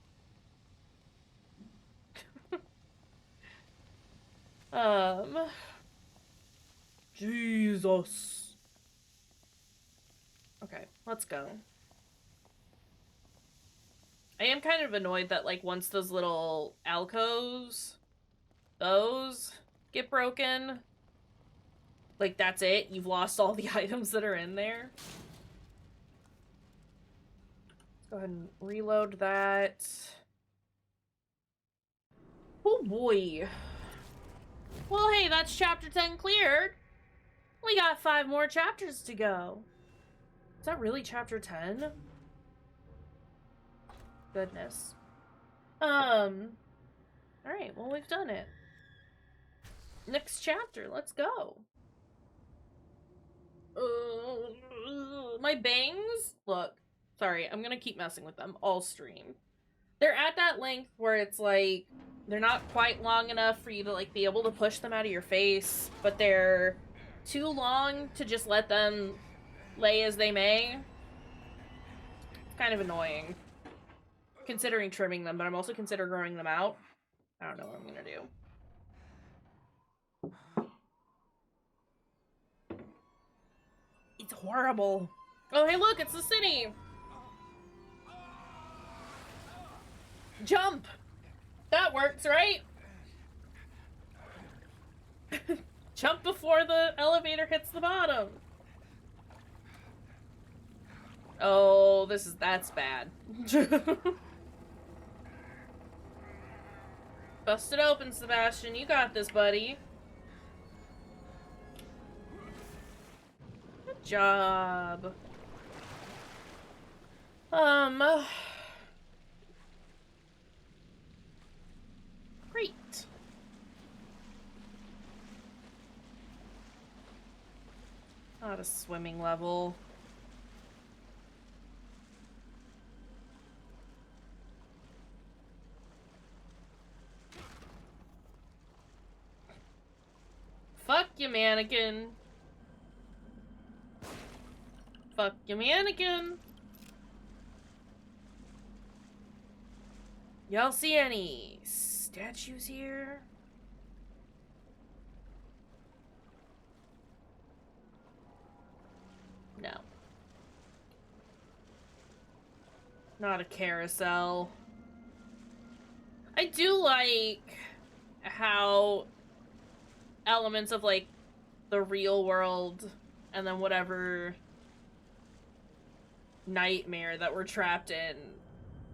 Jesus. Okay, let's go. I am kind of annoyed that, like, once those little alcoves, those get broken, Like, that's it? You've lost all the items that are in there? Let's go ahead and reload that. Oh boy. Well, hey, that's chapter 10 cleared. We got 5 more chapters to go. Is that really chapter 10? Goodness. Alright, well, we've done it. Next chapter, let's go. My bangs? Look, sorry, I'm gonna keep messing with them all stream. They're at that length where it's like, they're not quite long enough for you to like be able to push them out of your face, but they're too long to just let them lay as they may. It's kind of annoying. Considering trimming them, but I'm also considering growing them out. I don't know what I'm gonna do. It's horrible. Oh, hey, look, it's the city. Jump. That works, right? Jump before the elevator hits the bottom. Oh, that's bad. Bust it open, Sebastian. You got this, buddy. Good job. Great. Not a swimming level. Fuck you, mannequin. Fuck you, mannequin. Y'all see any statues here? No. Not a carousel. I do like how elements of, like, the real world and then whatever nightmare that we're trapped in,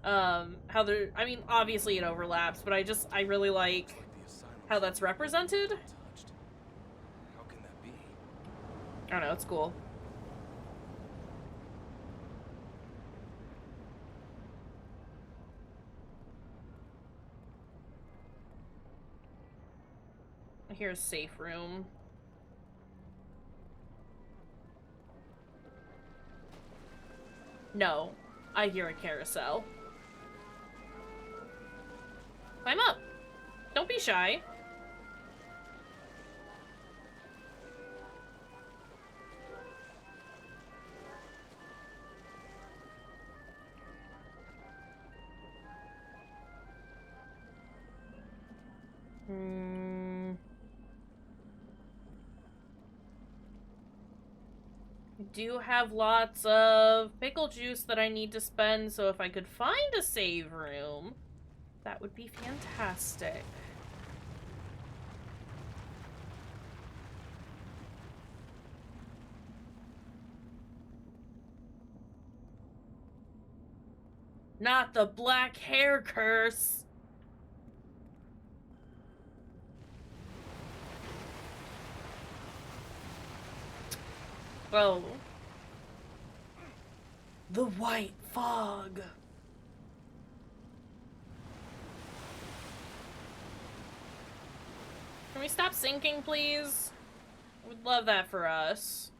how they're, I mean, obviously it overlaps, but I really like how that's represented. How can that be? I don't know, it's cool. I hear a safe room. No, I hear a carousel. Climb up! Don't be shy. I do have lots of pickle juice that I need to spend, so if I could find a save room, that would be fantastic. Not the black hair curse! Oh. The white fog. Can we stop sinking, please? I would love that for us.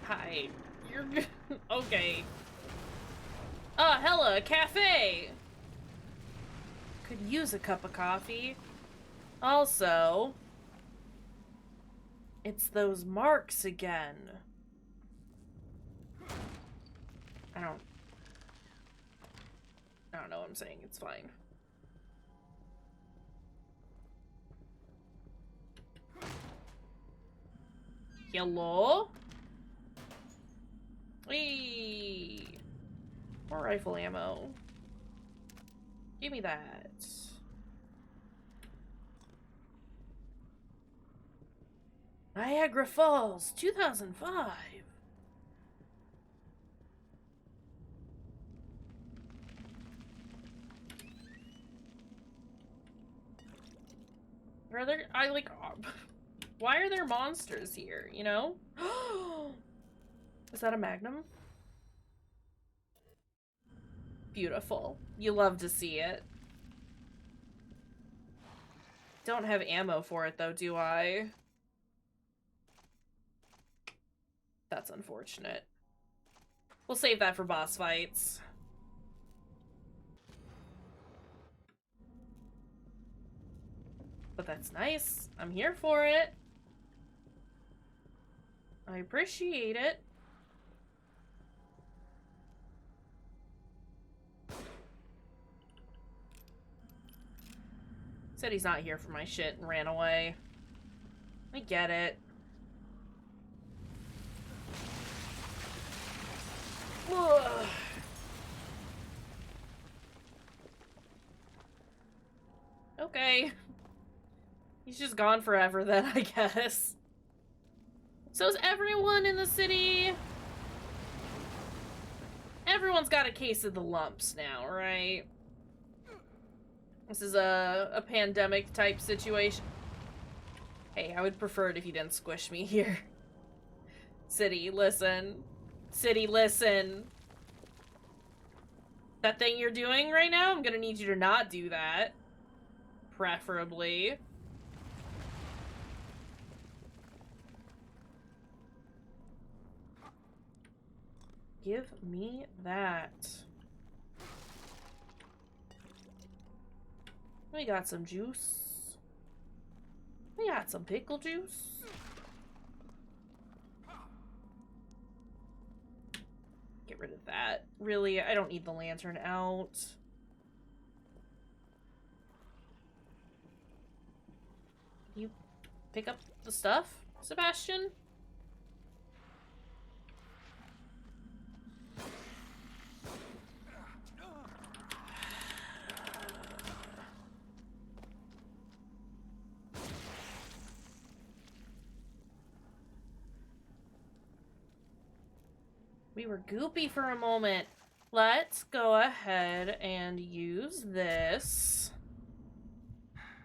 Hi. You're okay. Hella, a cafe! Could use a cup of coffee. Also, it's those marks again. I don't know what I'm saying. It's fine. Hello? Whee! More rifle ammo. Give me that. Niagara Falls, 2005. Are there, why are there monsters here, you know? Is that a magnum? Beautiful. You love to see it. Don't have ammo for it though, do I? That's unfortunate. We'll save that for boss fights. But that's nice. I'm here for it. I appreciate it. Said he's not here for my shit and ran away. I get it. Ugh. Okay. He's just gone forever then, I guess. So is everyone in the city? Everyone's got a case of the lumps now, right? This is a pandemic type situation. Hey, I would prefer it if you didn't squish me here. City, listen. City, listen. That thing you're doing right now, I'm gonna need you to not do that. Preferably. Give me that. We got some juice. We got some pickle juice. Get rid of that. Really, I don't need the lantern out. You pick up the stuff, Sebastian? We were goopy for a moment. Let's go ahead and use this.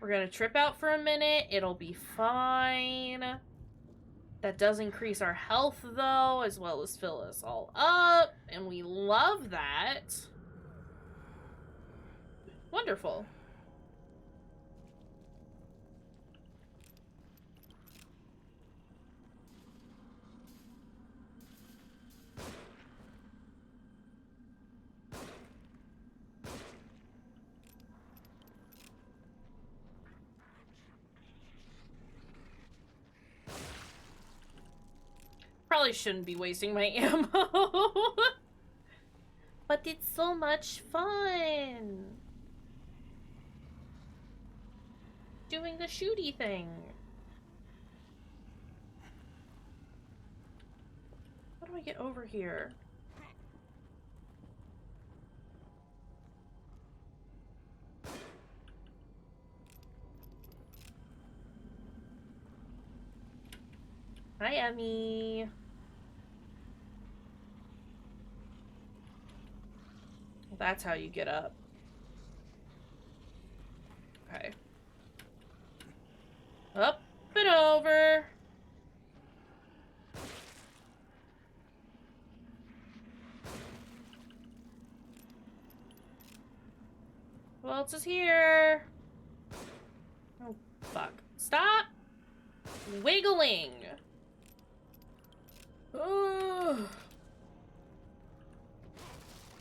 We're gonna trip out for a minute. It'll be fine. That does increase our health, though, as well as fill us all up. And we love that. Wonderful. Probably shouldn't be wasting my ammo. But it's so much fun. Doing the shooty thing. How do I get over here? Hi, Emmy. That's how you get up. Okay. Up and over. Who else is here? Oh, fuck. Stop wiggling. Ugh.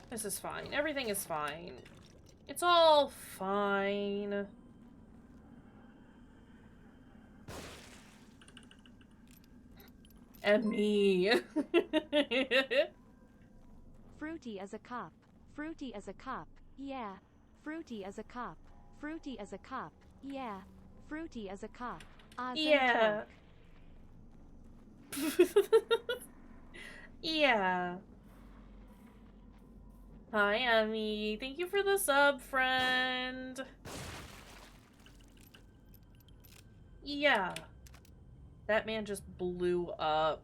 This is fine. Everything is fine. It's all fine. And me. Fruity as a cup. Fruity as a cup. Yeah. Fruity as a cup. Fruity as a cup. Yeah. Fruity as a cup. Yeah. Yeah. Hi, Emmy. Thank you for the sub, friend. Yeah. That man just blew up.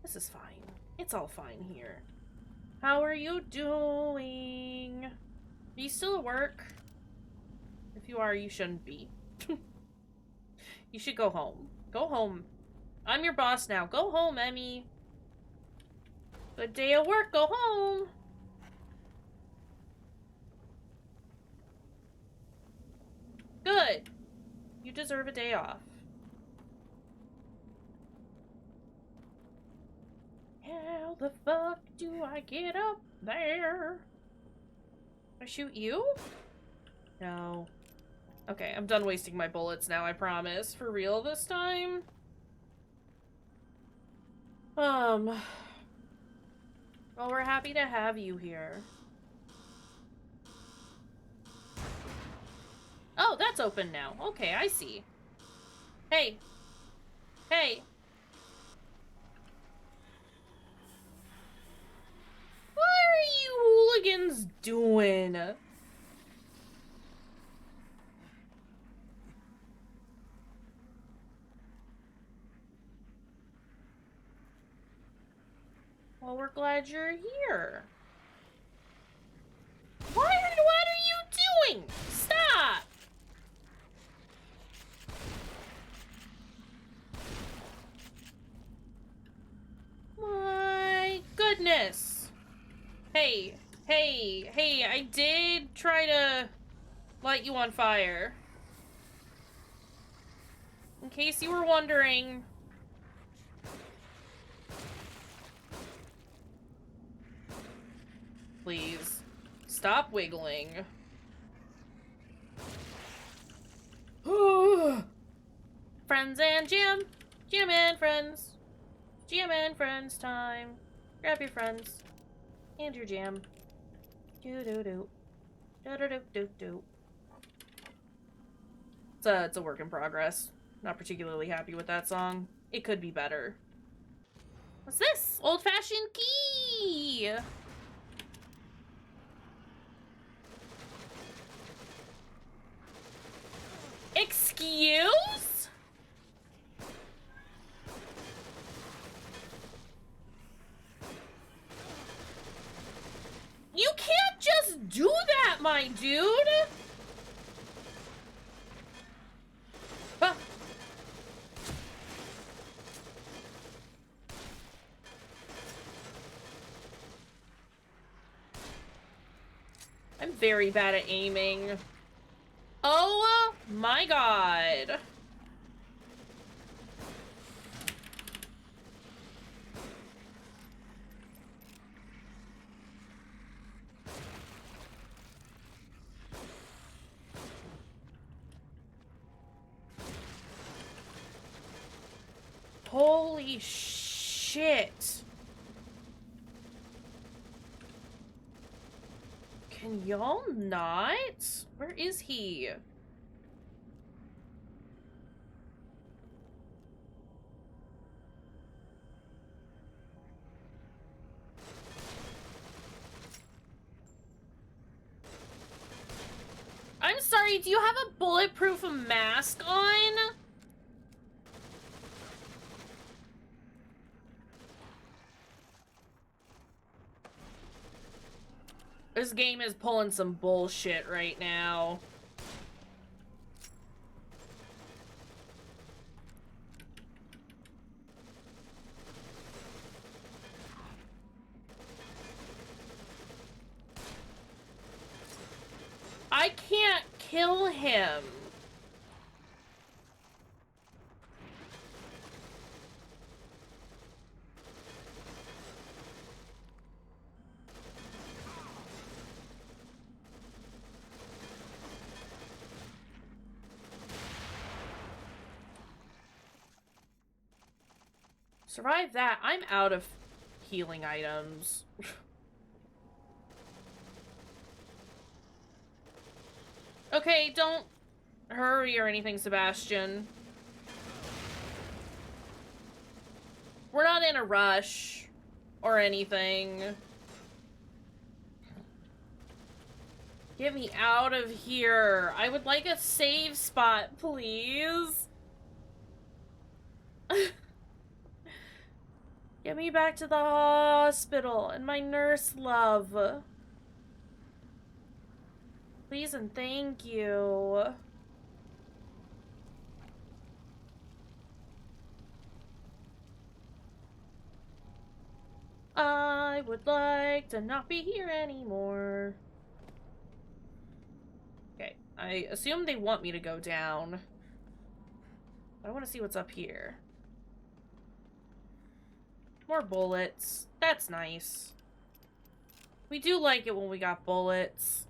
This is fine. It's all fine here. How are you doing? Are you still at work? If you are, you shouldn't be. You should go home. Go home. I'm your boss now. Go home, Emmy. Good day at work. Go home. Good. You deserve a day off. How the fuck do I get up there? I shoot you? No. Okay, I'm done wasting my bullets now, I promise. For real this time? Well, we're happy to have you here. Oh, that's open now. Okay, I see. Hey. Hey. What are you hooligans doing? Well, we're glad you're here. What are you doing? Stop! My goodness. Hey, I did try to light you on fire. In case you were wondering. Please, stop wiggling. Friends and Jim. Jim and friends. Jam and friends time. Grab your friends. And your jam. Do-do-do. Do-do-do-do-do. It's a work in progress. Not particularly happy with that song. It could be better. What's this? Old-fashioned key! Excuse? You can't just do that, my dude! Ah. I'm very bad at aiming. Oh my god. Holy shit. Can y'all not? Where is he? I'm sorry, do you have a bulletproof mask on? This game is pulling some bullshit right now. I can't kill him. Survive that. I'm out of healing items. Okay, don't hurry or anything, Sebastian. We're not in a rush or anything. Get me out of here. I would like a save spot, please. Get me back to the hospital and my nurse love. Please and thank you. I would like to not be here anymore. Okay, I assume they want me to go down. I want to see what's up here. More bullets. That's nice. We do like it when we got bullets.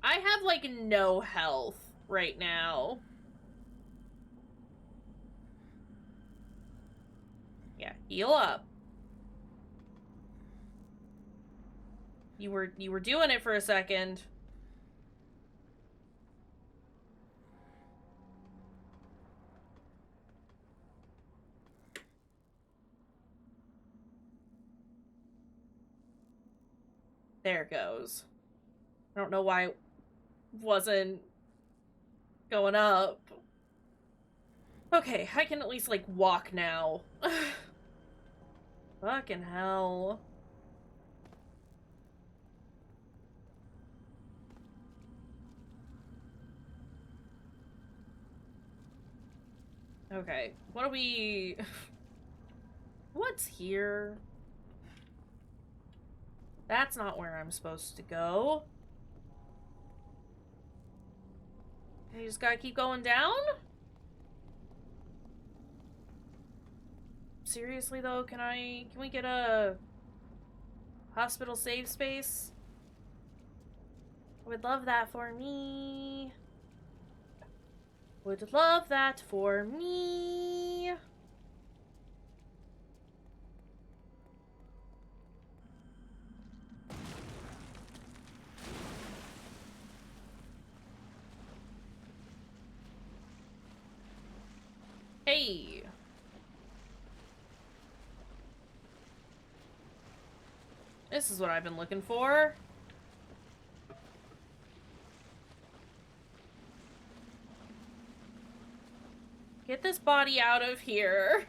I have, like, no health right now. Yeah, heal up. You were doing it for a second. There it goes. I don't know why it wasn't going up. Okay, I can at least, like, walk now. Fucking hell. Okay, what do we... What's here? That's not where I'm supposed to go. You just gotta keep going down? Seriously though, can we get a hospital save space? I would love that for me. Would love that for me. Hey. This is what I've been looking for. Get this body out of here.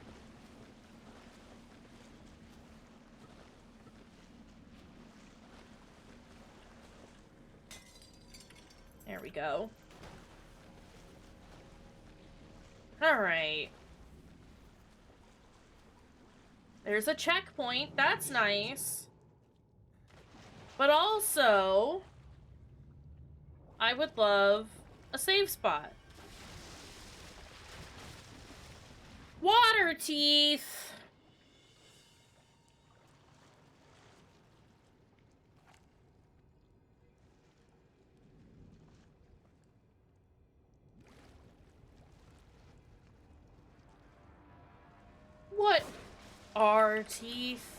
There we go. Alright. There's a checkpoint. That's nice. But also, I would love a save spot. Water teeth! What are teeth?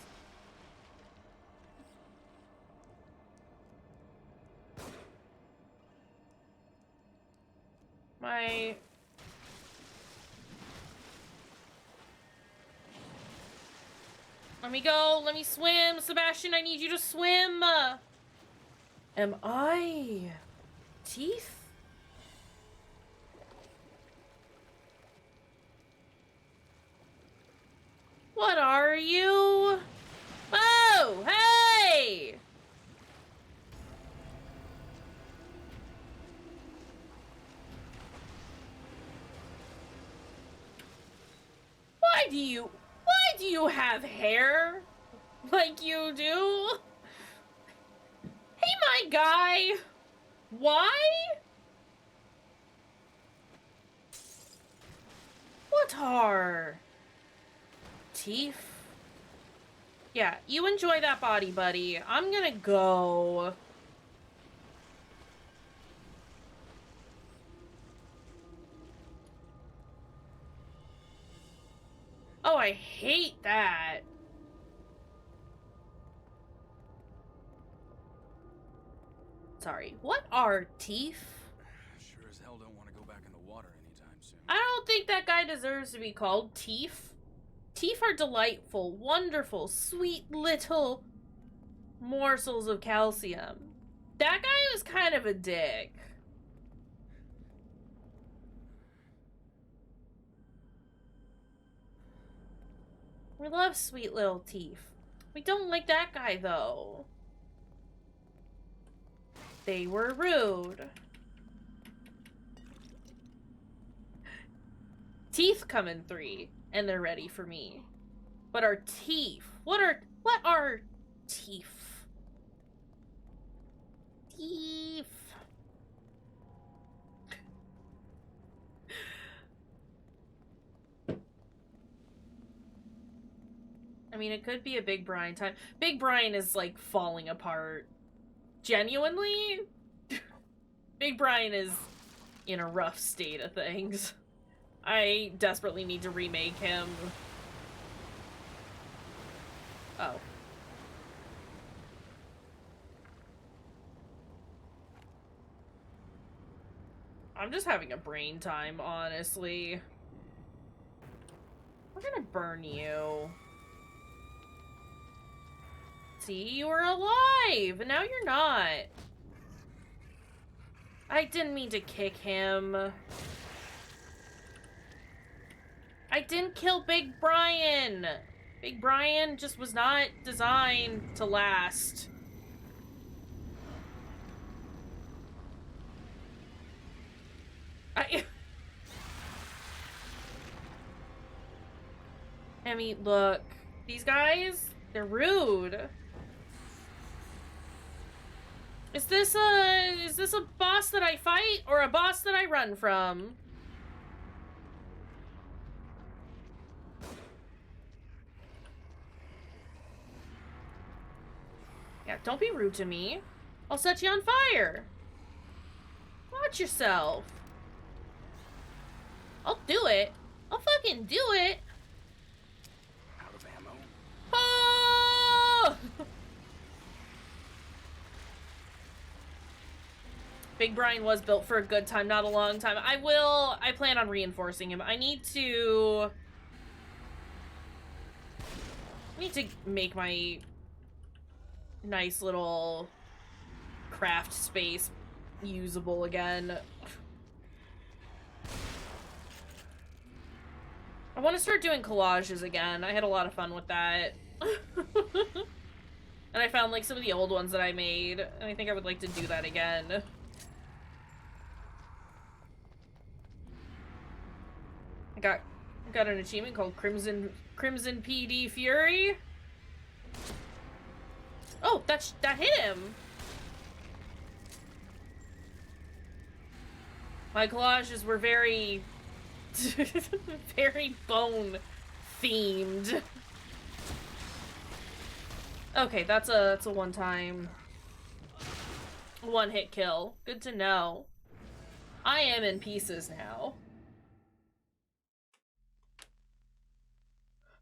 My... Let me go. Let me swim. Sebastian, I need you to swim. Am I... teeth? What are you? Oh, hey! Why do you have hair like you do? Hey, my guy. Why? What are teeth? Yeah, you enjoy that body, buddy. I'm gonna go. Oh, I hate that. Sorry, what are teeth? Sure as hell don't want to go back in the water anytime soon. I don't think that guy deserves to be called teeth. Teeth are delightful, wonderful, sweet little morsels of calcium. That guy was kind of a dick. We love sweet little teeth. We don't like that guy, though. They were rude. Teeth come in 3, and they're ready for me. But our teeth, what are teeth? Teeth. I mean, it could be a Big Brian time. Big Brian is, like, falling apart. Genuinely? Big Brian is in a rough state of things. I desperately need to remake him. Oh. I'm just having a brain time, honestly. We're gonna burn you. See, you were alive, and now you're not. I didn't mean to kick him. I didn't kill Big Brian. Big Brian just was not designed to last. I mean, look, these guys, they're rude. Is this a boss that I fight or a boss that I run from? Yeah, don't be rude to me. I'll set you on fire. Watch yourself. I'll do it. I'll fucking do it. Out of ammo. Oh! Big Brian was built for a good time, not a long time. I plan on reinforcing him. I need to make my nice little craft space usable again. I want to start doing collages again. I had a lot of fun with that. And I found like some of the old ones that I made, and I think I would like to do that again. I got an achievement called Crimson PD Fury. Oh, that hit him. My collages were very very bone themed. Okay, that's a one-time one-hit kill. Good to know. I am in pieces now.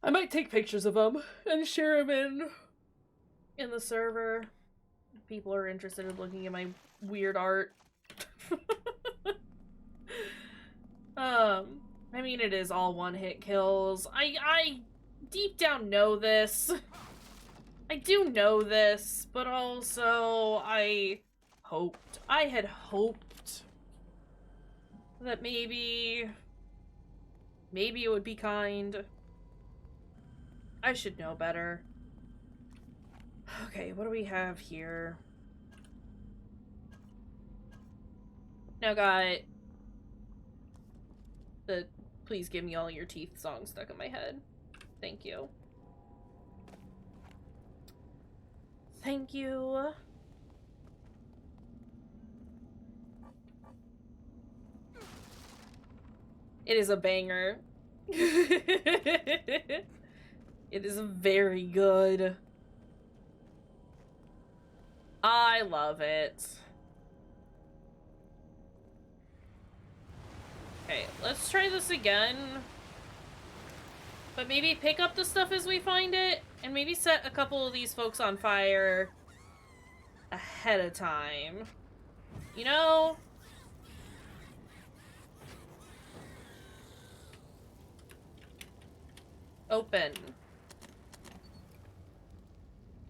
I might take pictures of them and share them in the server. If people are interested in looking at my weird art. I mean, it is all one-hit kills. I deep down know this. I do know this, but also I had hoped that maybe it would be kind. I should know better. Okay, what do we have here? Now got the "Please Give Me All Your Teeth" song stuck in my head. Thank you. Thank you. It is a banger. It is very good. I love it. Okay, let's try this again. But maybe pick up the stuff as we find it, and maybe set a couple of these folks on fire ahead of time. You know? Open.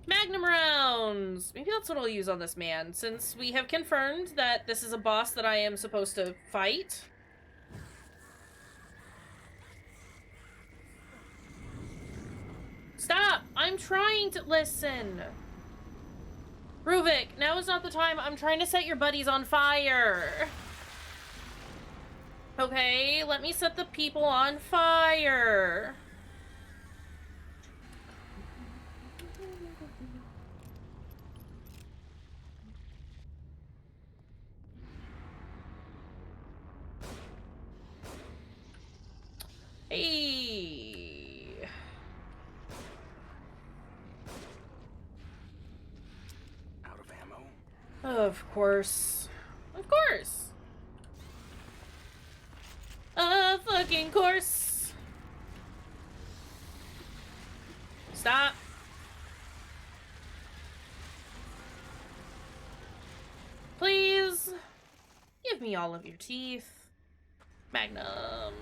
Magnum rounds! Maybe that's what I'll use on this man, since we have confirmed that this is a boss that I am supposed to fight. Stop! I'm trying to listen. Ruvik, now is not the time. I'm trying to set your buddies on fire. Okay, let me set the people on fire. Hey. Out of ammo? Of course. Of course. Of fucking course. Stop. Please. Give me all of your teeth. Magnum.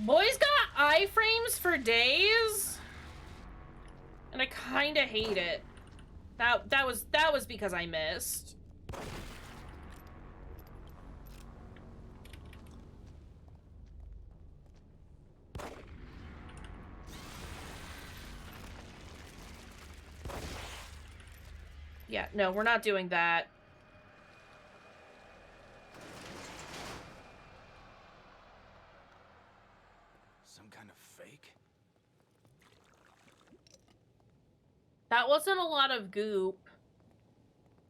Boys got iframes for days, and I kind of hate it. That was because I missed. Yeah, no, we're not doing that. Some kind of fake? That wasn't a lot of goop.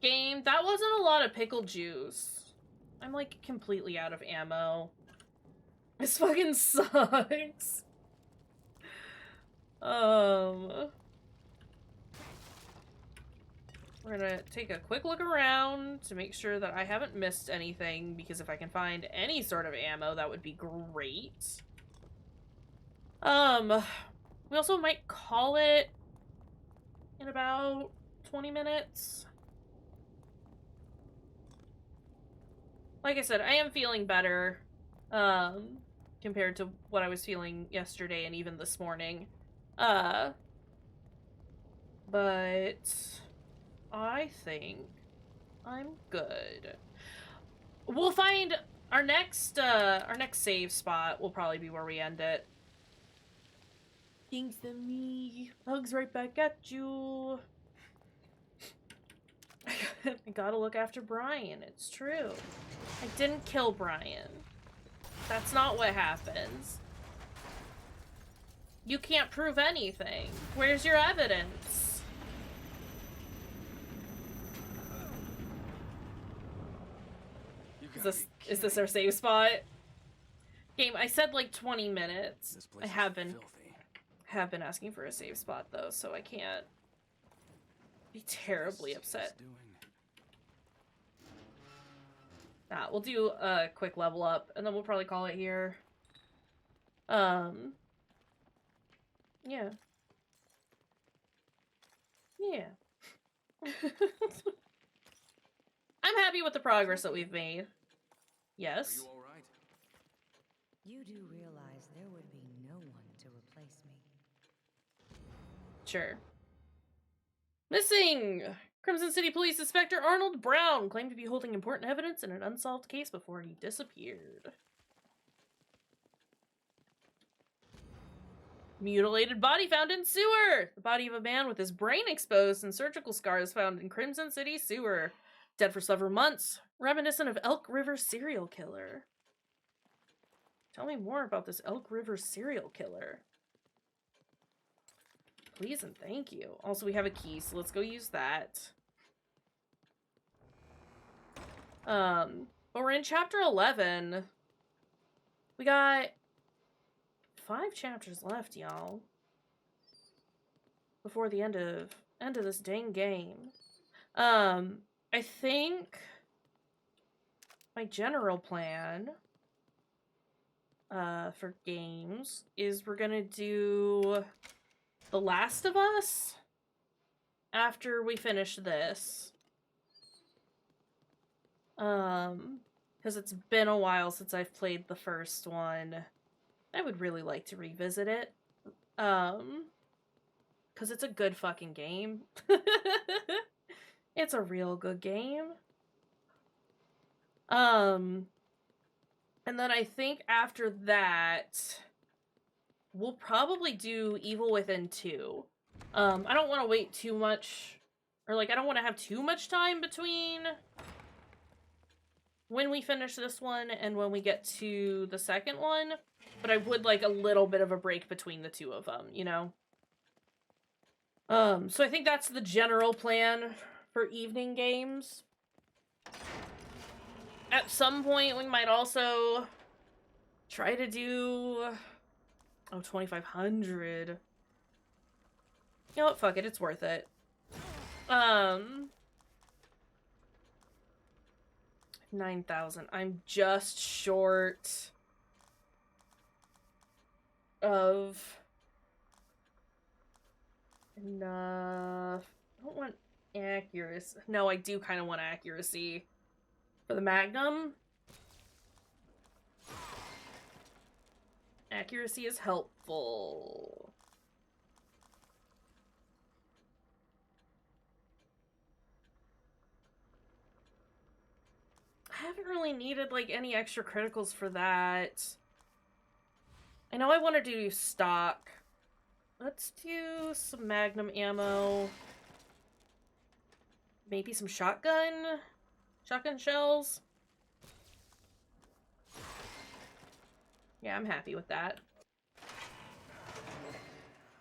Game, that wasn't a lot of pickle juice. I'm like completely out of ammo. This fucking sucks. We're gonna take a quick look around to make sure that I haven't missed anything, because if I can find any sort of ammo, that would be great. We also might call it in about 20 minutes. Like I said, I am feeling better, compared to what I was feeling yesterday and even this morning. But I think I'm good. We'll find our next save spot will probably be where we end it. Thanks to me. Hugs right back at you. I gotta look after Brian, it's true. I didn't kill Brian. That's not what happens. You can't prove anything. Where's your evidence? Is this our save spot? Game, I said like 20 minutes. I have been asking for a save spot though, so I can't be terribly upset. Nah, we'll do a quick level up and then we'll probably call it here. Yeah. Yeah. I'm happy with the progress that we've made. Yes. Are you all right? You do realize there would be no one to replace me. Sure. Missing! Crimson City Police Inspector Arnold Brown claimed to be holding important evidence in an unsolved case before he disappeared. Mutilated body found in sewer! The body of a man with his brain exposed and surgical scars found in Crimson City sewer. Dead for several months. Reminiscent of Elk River serial killer. Tell me more about this Elk River serial killer. Please and thank you. Also, we have a key, so let's go use that. But we're in chapter 11. We got 5 chapters left, y'all. Before the end of this dang game. I think my general plan for games is we're gonna do The Last of Us after we finish this. Because it's been a while since I've played the first one. I would really like to revisit it. Because it's a good fucking game. It's a real good game. And then I think after that, we'll probably do Evil Within 2. I don't want to wait too much, or like, I don't want to have too much time between when we finish this one and when we get to the second one, but I would like a little bit of a break between the two of them, you know? So I think that's the general plan for evening games. At some point, we might also try to do... Oh, 2,500. You know what? Fuck it. It's worth it. 9,000. I'm just short of enough. I don't want accuracy. No, I do kind of want accuracy for the Magnum. Accuracy is helpful. I haven't really needed, like, any extra criticals for that. I know I want to do stock. Let's do some Magnum ammo. Maybe some shotgun shells. Yeah, I'm happy with that.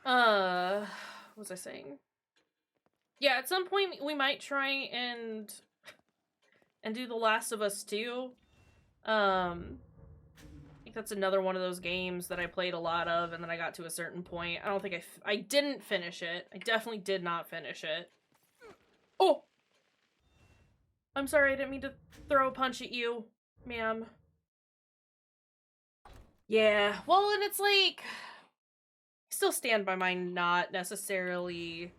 What was I saying? Yeah, at some point we might try and do The Last of Us 2. I think that's another one of those games that I played a lot of, and then I got to a certain point. I don't think I didn't finish it. I definitely did not finish it. Oh! I'm sorry, I didn't mean to throw a punch at you, ma'am. Yeah, well, and it's like... I still stand by my not necessarily...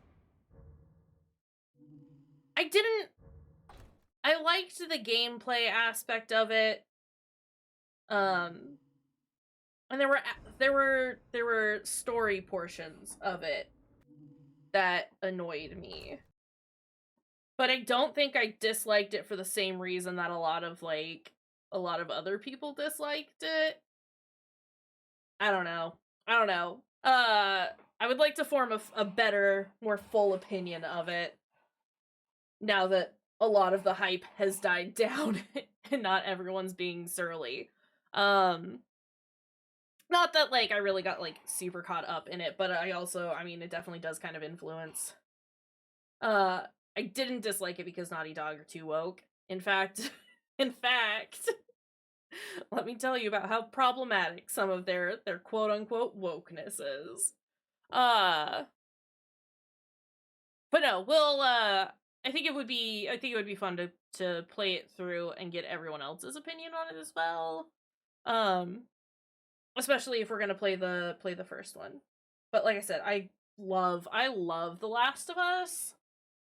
I liked the gameplay aspect of it. And there were story portions of it that annoyed me. But I don't think I disliked it for the same reason that a lot of other people disliked it. I don't know. I would like to form a better, more full opinion of it now that a lot of the hype has died down and not everyone's being surly. Not that, like, I really got, like, super caught up in it, but I mean, it definitely does kind of influence. I didn't dislike it because Naughty Dog are too woke. In fact, let me tell you about how problematic some of their quote-unquote wokeness is. But no, we'll, I think it would be fun to play it through and get everyone else's opinion on it as well. Especially if we're gonna play the first one. But like I said, I love The Last of Us.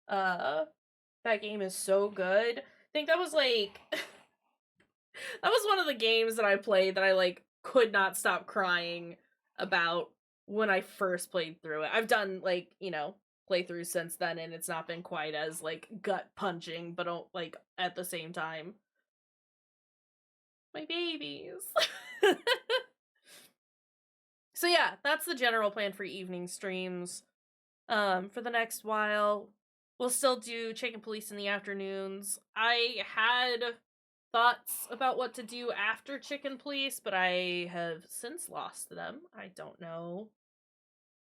That game is so good. I think that was like that was one of the games that I played that I like could not stop crying about when I first played through it. I've done like, you know, playthroughs since then and it's not been quite as like gut punching, but like at the same time. My babies. So yeah, that's the general plan for evening streams. For the next while, we'll still do Chicken Police in the afternoons. I had thoughts about what to do after Chicken Police, but I have since lost them. I don't know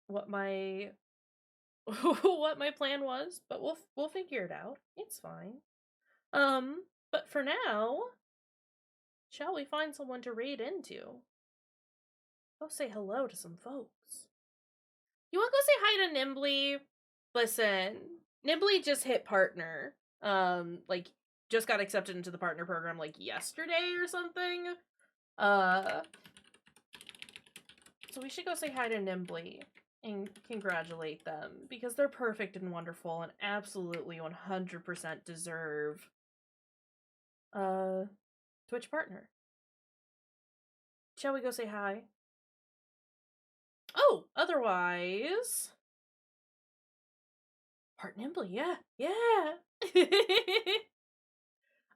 what my what my plan was, but we'll figure it out. It's fine. But for now, shall we find someone to raid into? Go say hello to some folks. You want to go say hi to Nimbly? Listen, Nimbly just hit partner. Like, just got accepted into the partner program, like, yesterday or something. So we should go say hi to Nimbly and congratulate them, because they're perfect and wonderful and absolutely 100% deserve Twitch partner. Shall we go say hi? Oh, otherwise... Heart Nimbly, yeah.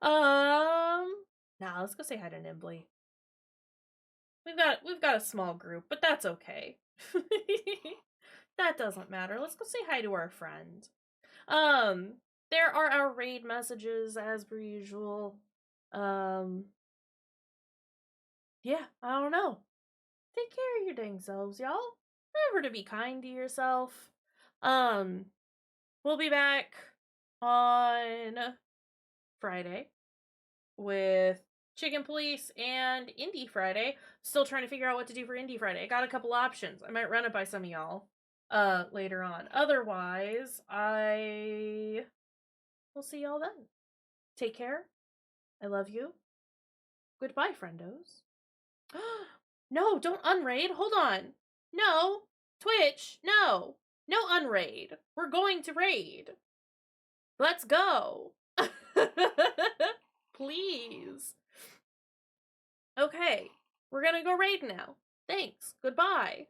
Nah, let's go say hi to Nimbly. We've got a small group, but that's okay. That doesn't matter. Let's go say hi to our friend. There are our raid messages as per usual. Yeah, I don't know. Take care of your dang selves, y'all. Remember to be kind to yourself. We'll be back on Friday with Chicken Police and Indie Friday. Still trying to figure out what to do for Indie Friday. I got a couple options. I might run it by some of y'all later on. Otherwise, I will see y'all then. Take care. I love you. Goodbye, friendos. No, don't unraid. Hold on. No. Twitch, no. No unraid. We're going to raid. Let's go. Please. Okay. We're gonna go raid now. Thanks. Goodbye.